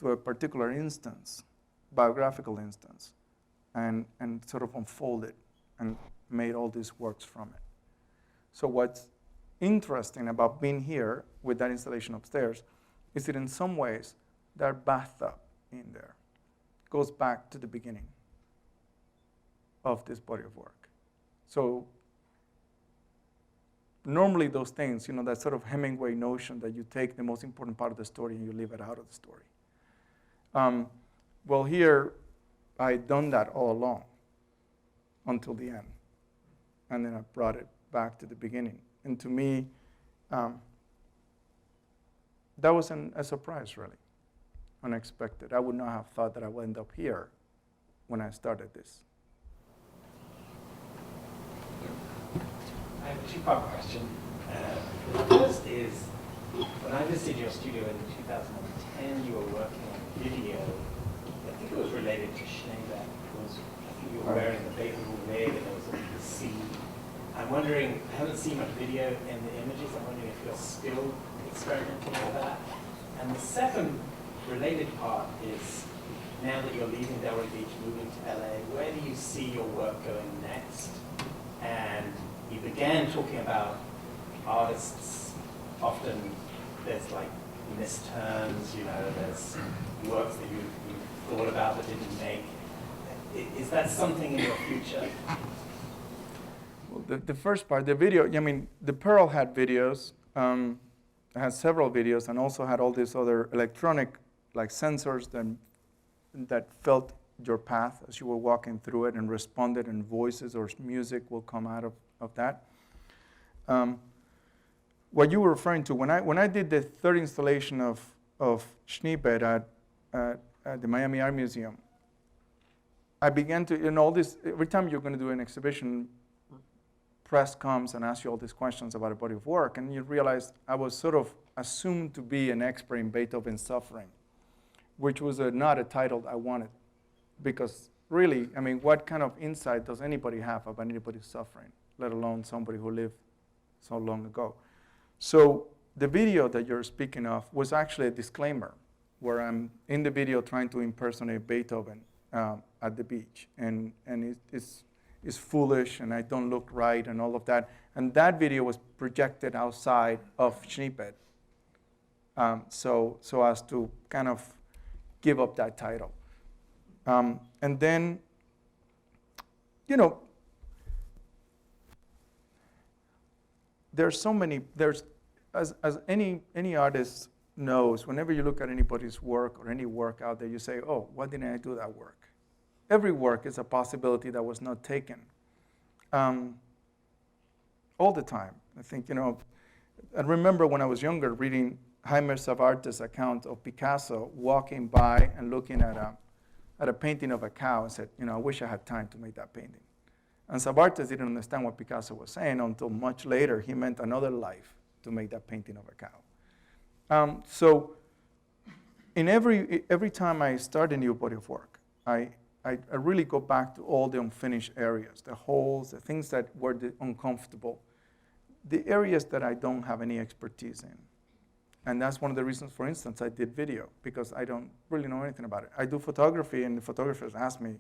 a particular instance, biographical instance, and sort of unfolded and made all these works from it. So what's interesting about being here with that installation upstairs is that in some ways that bathtub in there goes back to the beginning of this body of work. So normally those things, that sort of Hemingway notion that you take the most important part of the story and you leave it out of the story. Well, here I'd done that all along until the end. And then I brought it back to the beginning. And to me, that was a surprise, really, unexpected. I would not have thought that I would end up here when I started this. I have a two-part question. The first is, when I visited your studio in 2010, you were working on a video. I think it was related to Schneebett. I think you were wearing the baby wig and there was a sea. I'm wondering, I haven't seen much video in the images. I'm wondering if you're still experimenting with that. And the second related part is, now that you're leaving Delray Beach, moving to LA, where do you see your work going next? And you began talking about artists. Often there's like misterms, there's works that you thought about but didn't make. Is that something in your future? Well, the first part, the video, the Pearl had videos, it had several videos, and also had all these other electronic sensors that felt your path as you were walking through it and responded, and voices or music will come out of that. What you were referring to, when I did the third installation of Schneebett at the Miami Art Museum, I began to, all this, every time you're going to do an exhibition, press comes and asks you all these questions about a body of work, and you realize I was sort of assumed to be an expert in Beethoven's suffering, which was not a title I wanted, because really, what kind of insight does anybody have about anybody's suffering, let alone somebody who lived so long ago? So the video that you're speaking of was actually a disclaimer, where I'm in the video trying to impersonate Beethoven at the beach, and it's foolish, and I don't look right, and all of that. And that video was projected outside of Schneebett, so as to kind of give up that title. And then, as any artist knows, whenever you look at anybody's work or any work out there, you say, oh, why didn't I do that work? Every work is a possibility that was not taken. All the time. I think, I remember when I was younger reading Jaime Savarte's account of Picasso walking by and looking at a painting of a cow and said, I wish I had time to make that painting. And Savartes didn't understand what Picasso was saying until much later he meant another life to make that painting of a cow. So in every time I start a new body of work, I really go back to all the unfinished areas, the holes, the things that were uncomfortable, the areas that I don't have any expertise in. And that's one of the reasons, for instance, I did video, because I don't really know anything about it. I do photography, and the photographers ask me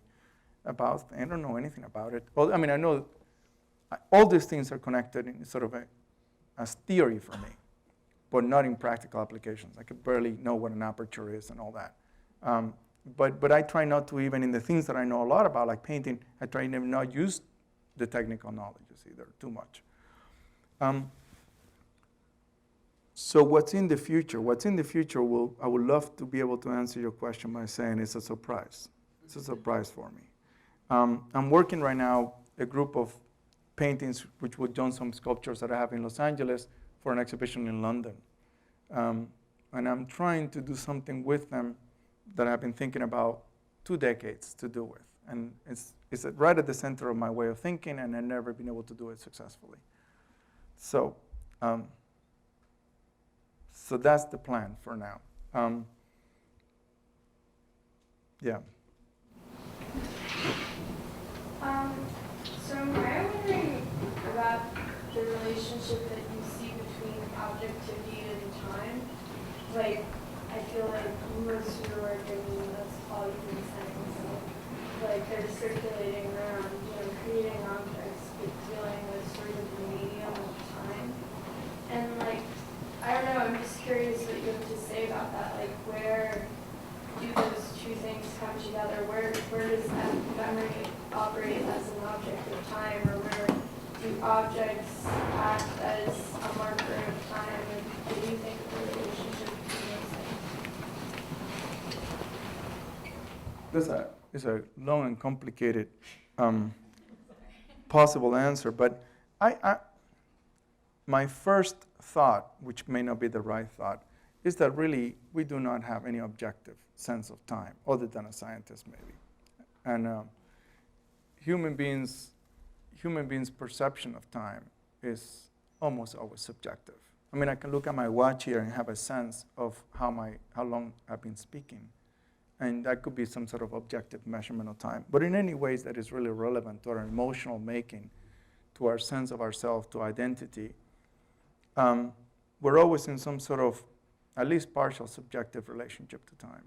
about, I don't know anything about it. Well, I mean, I know all these things are connected in sort of as theory for me, but not in practical applications. I could barely know what an aperture is and all that. But I try not to, even in the things that I know a lot about, like painting, I try to not use the technical knowledges either too much. So what's in the future? What's in the future, I would love to be able to answer your question by saying it's a surprise. It's a surprise for me. I'm working right now a group of paintings which would join some sculptures that I have in Los Angeles for an exhibition in London. And I'm trying to do something with them that I've been thinking about 2 decades to do with. And it's right at the center of my way of thinking, and I've never been able to do it successfully. So that's the plan for now. Yeah. So I'm wondering about the relationship that you see between objectivity and time. Like, I feel like most of your work, I mean, that's all you've been saying. So, like, they're circulating around, creating objects, but dealing with sort of the medium of time. And, like, I don't know, I'm just curious what you have to say about that. Like, where do those two things come together? Where does that memory operate as an object of time, or where do objects act as a marker of time? Or do you think of the relationship between those things? It's a long and complicated possible answer, but my first thought, which may not be the right thought, is that really we do not have any objective sense of time, other than a scientist maybe. And human beings' perception of time is almost always subjective. I mean, I can look at my watch here and have a sense of how long I've been speaking. And that could be some sort of objective measurement of time. But in any ways that is really relevant to our emotional making, to our sense of ourselves, to identity, we're always in some sort of at least partial subjective relationship to time.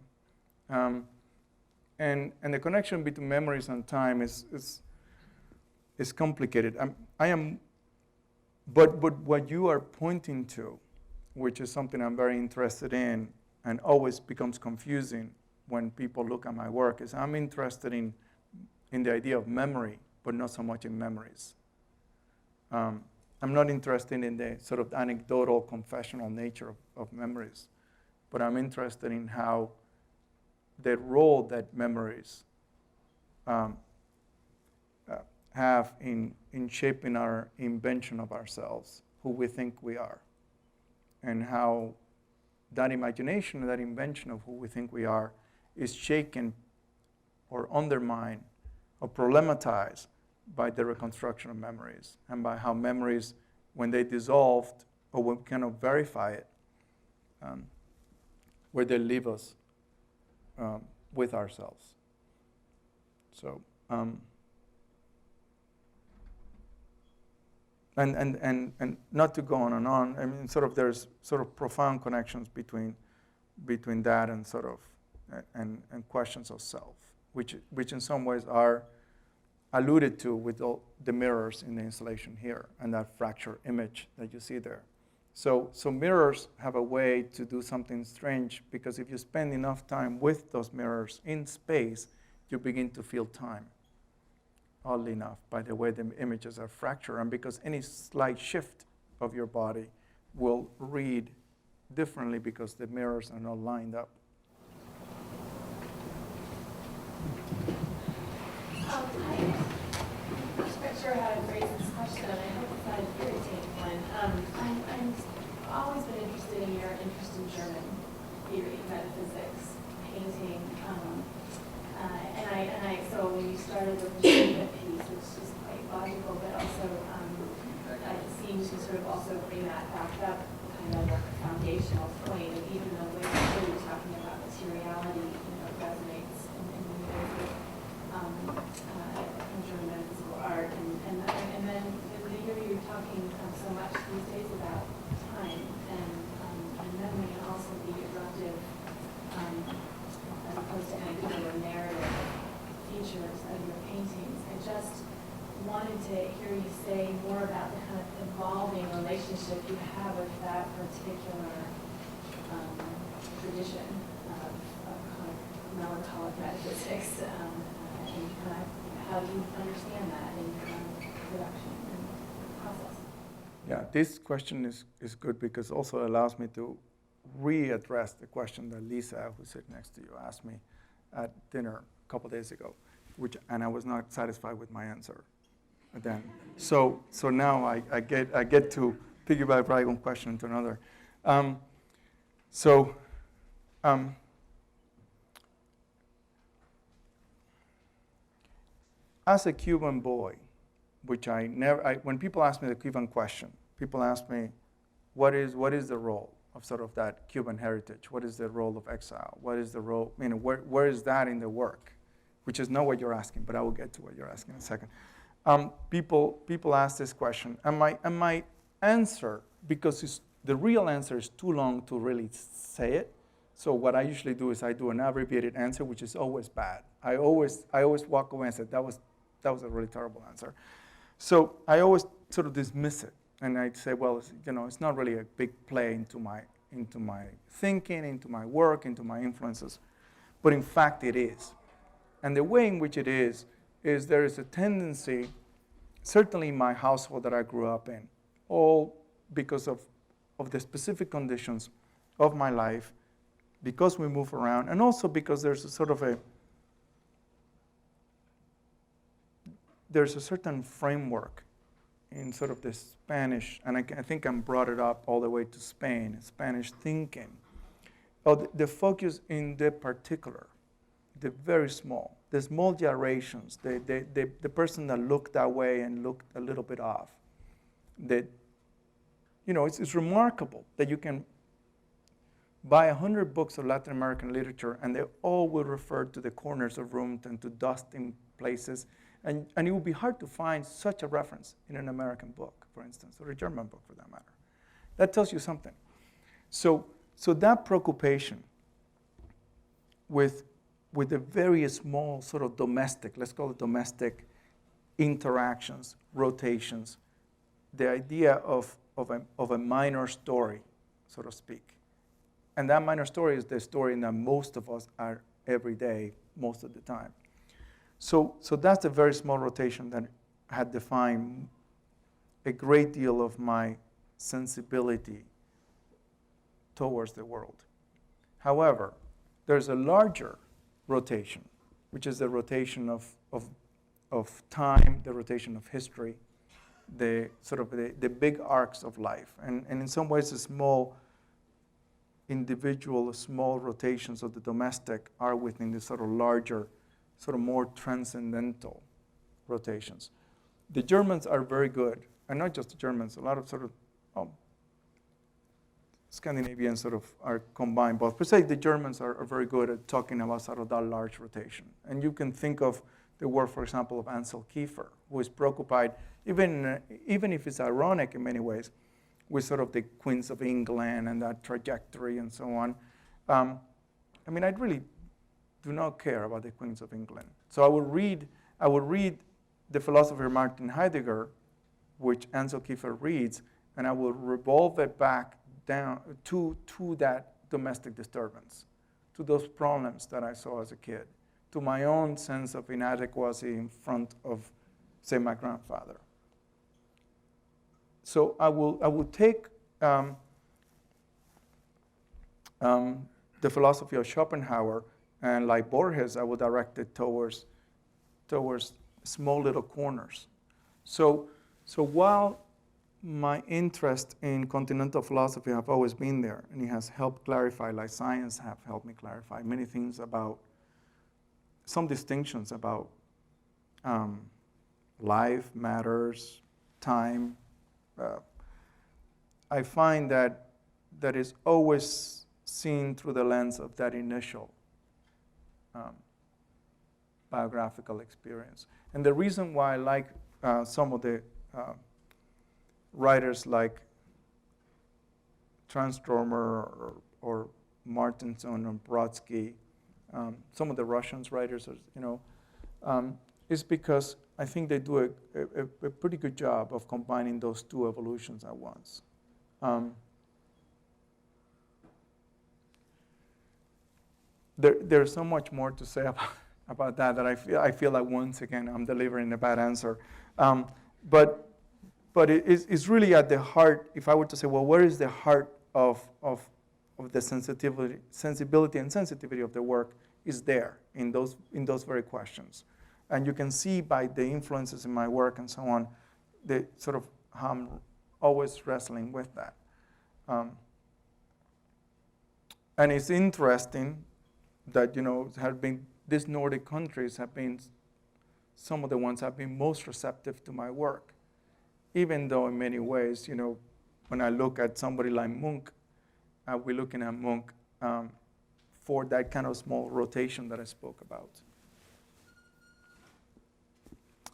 And the connection between memories and time is complicated. But what you are pointing to, which is something I'm very interested in and always becomes confusing when people look at my work, is I'm interested in the idea of memory, but not so much in memories. I'm not interested in the sort of anecdotal, confessional nature of memories, but I'm interested in how the role that memories have in shaping our invention of ourselves, who we think we are, and how that imagination, that invention of who we think we are, is shaken or undermined or problematized by the reconstruction of memories, and by how memories, when they dissolved, or when we cannot verify it, where they leave us with ourselves. So, and not to go on and on. I mean, sort of there's sort of profound connections between that and sort of and questions of self, which in some ways are alluded to with all the mirrors in the installation here and that fracture image that you see there. So mirrors have a way to do something strange, because if you spend enough time with those mirrors in space, you begin to feel time, oddly enough, by the way the images are fractured, and because any slight shift of your body will read differently because the mirrors are not lined up. I'm not quite sure how to phrase this question, and I hope it's not an irritating one. I'm always been interested in your interest in German theory, metaphysics, painting, so when you started with the Schneebett piece, which is quite logical, but also it seems to sort of also bring that back up, kind of like a foundational point, and even the way that you're talking about materiality, resonates in ways that in German metaphysical art, and then to hear you talking so much these days about time and memory, and also the eruptive, as opposed to anecdotal or narrative features of your paintings. I just wanted to hear you say more about the kind of evolving relationship you have with that particular tradition of kind of melancholic metaphysics, and kind of how you understand that in production and process. Yeah, this question is good because also allows me to readdress the question that Lisa, who's sitting next to you, asked me at dinner a couple days ago, and I was not satisfied with my answer then. So now I get to piggyback right one question to another. As a Cuban boy, which when people ask me the Cuban question, people ask me, what is the role of sort of that Cuban heritage? What is the role of exile? What is the role, where is that in the work? Which is not what you're asking, but I will get to what you're asking in a second. People ask this question, and my answer, because the real answer is too long to really say it, so what I usually do is I do an abbreviated answer, which is always bad. I always walk away and say, that was a really terrible answer. So I always sort of dismiss it, and I say, well, it's not really a big play into my thinking, into my work, into my influences, but in fact it is. And the way in which it is there is a tendency, certainly in my household that I grew up in, all because of the specific conditions of my life, because we move around, and also because there's a certain framework in sort of the Spanish, and I think I brought it up all the way to Spain, Spanish thinking, the focus in the particular, the very small, the small gyrations, the person that looked that way and looked a little bit off. It's remarkable that you can buy 100 books of Latin American literature and they all will refer to the corners of rooms and to dusting places, and it would be hard to find such a reference in an American book, for instance, or a German book for that matter. That tells you something. So that preoccupation with the very small sort of domestic, let's call it domestic interactions, rotations, the idea of a minor story, so to speak. And that minor story is the story that most of us are every day, most of the time. So that's a very small rotation that had defined a great deal of my sensibility towards the world. However, there's a larger rotation, which is the rotation of time, the rotation of history, the big arcs of life. And in some ways, the small individual, small rotations of the domestic are within the sort of larger, sort of more transcendental rotations. The Germans are very good, and not just the Germans, a lot of sort of Scandinavians sort of are combined both. But say the Germans are very good at talking about sort of that large rotation. And you can think of the work, for example, of Ansel Kiefer, who is preoccupied, even if it's ironic in many ways, with sort of the Queens of England and that trajectory and so on. I really do not care about the Queens of England. So I would read the philosopher Martin Heidegger, which Ansel Kiefer reads, and I will revolve it back down to that domestic disturbance, to those problems that I saw as a kid, to my own sense of inadequacy in front of, say, my grandfather. So I will take the philosophy of Schopenhauer, and like Borges, I will direct it towards small little corners. So while my interest in continental philosophy have always been there, and it has helped clarify, like science have helped me clarify many things about, some distinctions about life, matters, time. I find that is always seen through the lens of that initial biographical experience. And the reason why I like some of the writers like Transtromer or Martinson or Brodsky, some of the Russian writers, is because I think they do a pretty good job of combining those two evolutions at once. There's so much more to say about that I feel like once again I'm delivering a bad answer. But it's really at the heart, if I were to say, well, where is the heart of the sensibility and sensitivity of the work is there in those very questions. And you can see by the influences in my work and so on, the sort of how I'm always wrestling with that. And it's interesting that, these Nordic countries have been some of the ones have been most receptive to my work. Even though in many ways, when I look at somebody like Munch, we're looking at Munch for that kind of small rotation that I spoke about.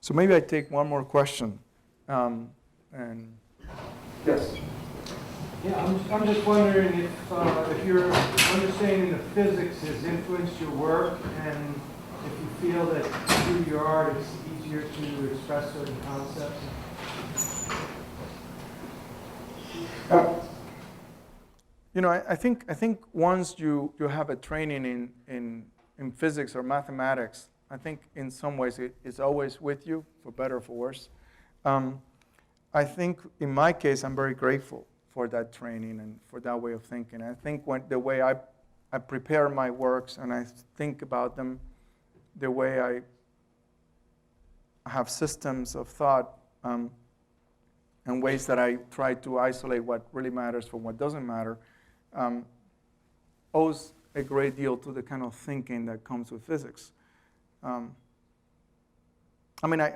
So maybe I take one more question. And yes. Yeah, I'm just wondering if your understanding of physics has influenced your work, and if you feel that through your art it's easier to express certain concepts. I think once you have a training in physics or mathematics, I think in some ways it's always with you, for better or for worse. I think in my case, I'm very grateful for that training and for that way of thinking. I think the way I prepare my works and I think about them, the way I have systems of thought, and ways that I try to isolate what really matters from what doesn't matter, owes a great deal to the kind of thinking that comes with physics. I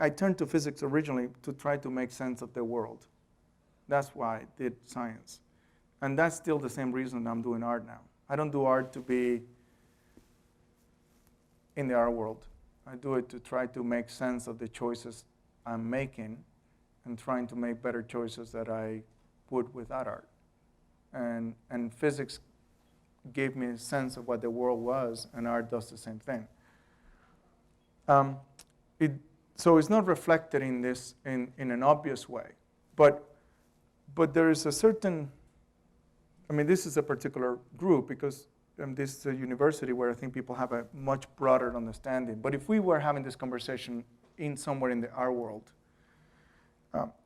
turned to physics originally to try to make sense of the world. That's why I did science. And that's still the same reason I'm doing art now. I don't do art to be in the art world. I do it to try to make sense of the choices I'm making and trying to make better choices that I would without art. And physics gave me a sense of what the world was, and art does the same thing. So it's not reflected in this in an obvious way, but there is a certain, this is a particular group because this is a university where I think people have a much broader understanding. But if we were having this conversation somewhere in the art world,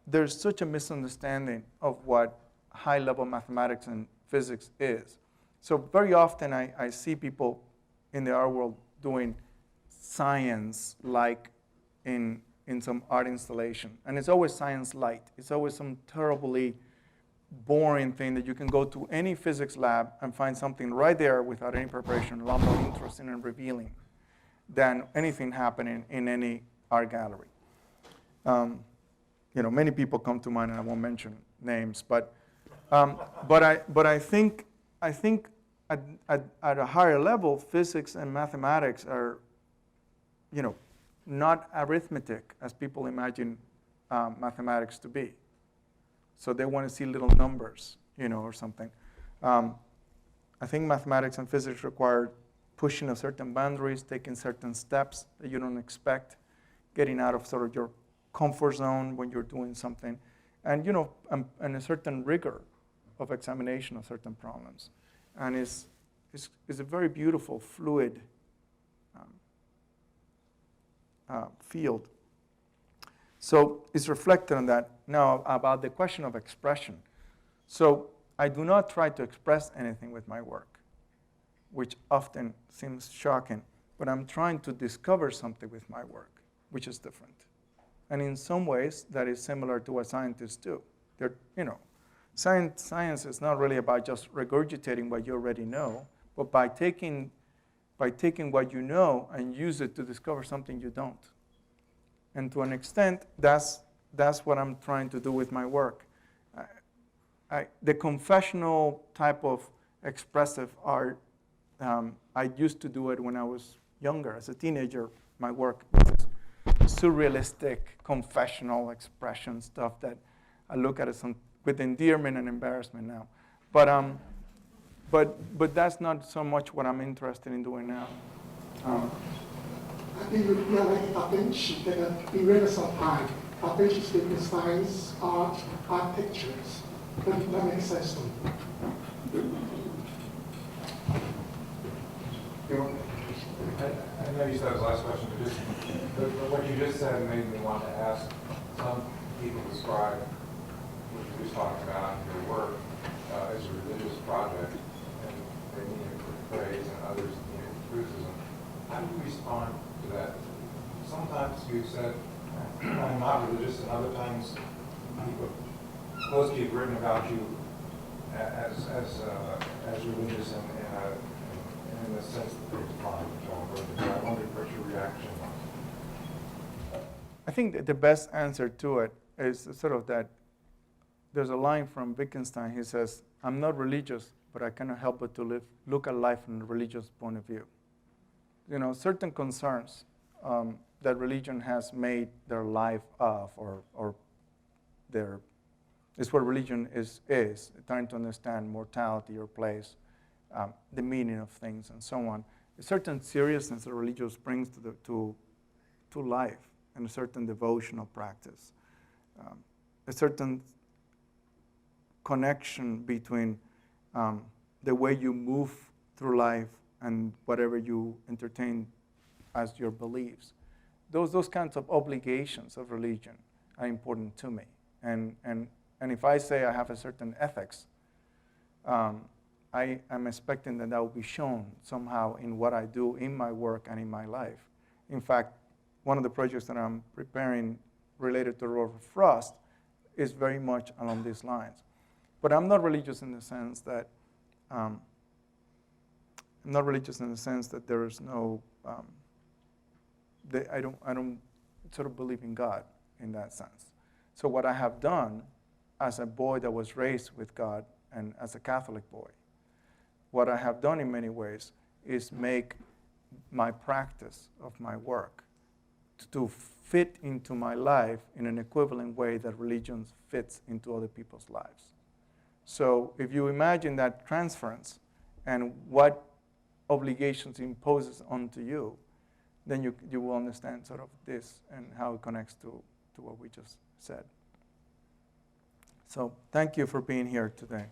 there's such a misunderstanding of what high-level mathematics and physics is. So very often I see people in the art world doing science like in some art installation. And it's always science light. It's always some terribly boring thing that you can go to any physics lab and find something right there without any preparation, a lot more interesting and revealing than anything happening in any art gallery. Many people come to mind, and I won't mention names, but I think at a higher level, physics and mathematics are, not arithmetic as people imagine mathematics to be. So they want to see little numbers, or something. I think mathematics and physics require pushing of certain boundaries, taking certain steps that you don't expect, getting out of sort of your comfort zone when you're doing something, and and a certain rigor of examination of certain problems. And it's a very beautiful, fluid field. So it's reflected on that. Now about the question of expression. So I do not try to express anything with my work, which often seems shocking, but I'm trying to discover something with my work, which is different. And in some ways, that is similar to what scientists do. Science is not really about just regurgitating what you already know, but by taking what you know and use it to discover something you don't. And to an extent, that's what I'm trying to do with my work. The confessional type of expressive art, I used to do it when I was younger. As a teenager, my work was surrealistic, confessional expression stuff that I look at it with endearment and embarrassment now. But that's not so much what I'm interested in doing now. I think we are like Da Vinci, that in Renaissance time, Da Vinci's famous science, art pictures. That makes sense to me. I know you said it was the last question, but what you just said made me want to ask. Some people describe what you just talked about, your work, as a religious project, and they need it for praise, and others need it for criticism. How do you respond to that? Sometimes you said, I'm not religious, and other times people close to you have written about you as religious in the sense that they define. I wondered what your reaction was. I think that the best answer to it is sort of that there's a line from Wittgenstein. He says, I'm not religious, but I cannot help but to look at life from a religious point of view. Certain concerns that religion has made their life of, or is what religion is trying to understand mortality or place, the meaning of things and so on. A certain seriousness that religion brings to life, and a certain devotional practice, a certain connection between the way you move through life and whatever you entertain as your beliefs. Those kinds of obligations of religion are important to me. And if I say I have a certain ethics, I am expecting that will be shown somehow in what I do in my work and in my life. In fact, one of the projects that I'm preparing related to Robert Frost is very much along these lines. But I'm not religious in the sense that there is no. I don't sort of believe in God in that sense. So what I have done as a boy that was raised with God and as a Catholic boy, what I have done in many ways is make my practice of my work to fit into my life in an equivalent way that religion fits into other people's lives. So if you imagine that transference and what obligations it imposes onto you, then you will understand sort of this and how it connects to what we just said. So thank you for being here today.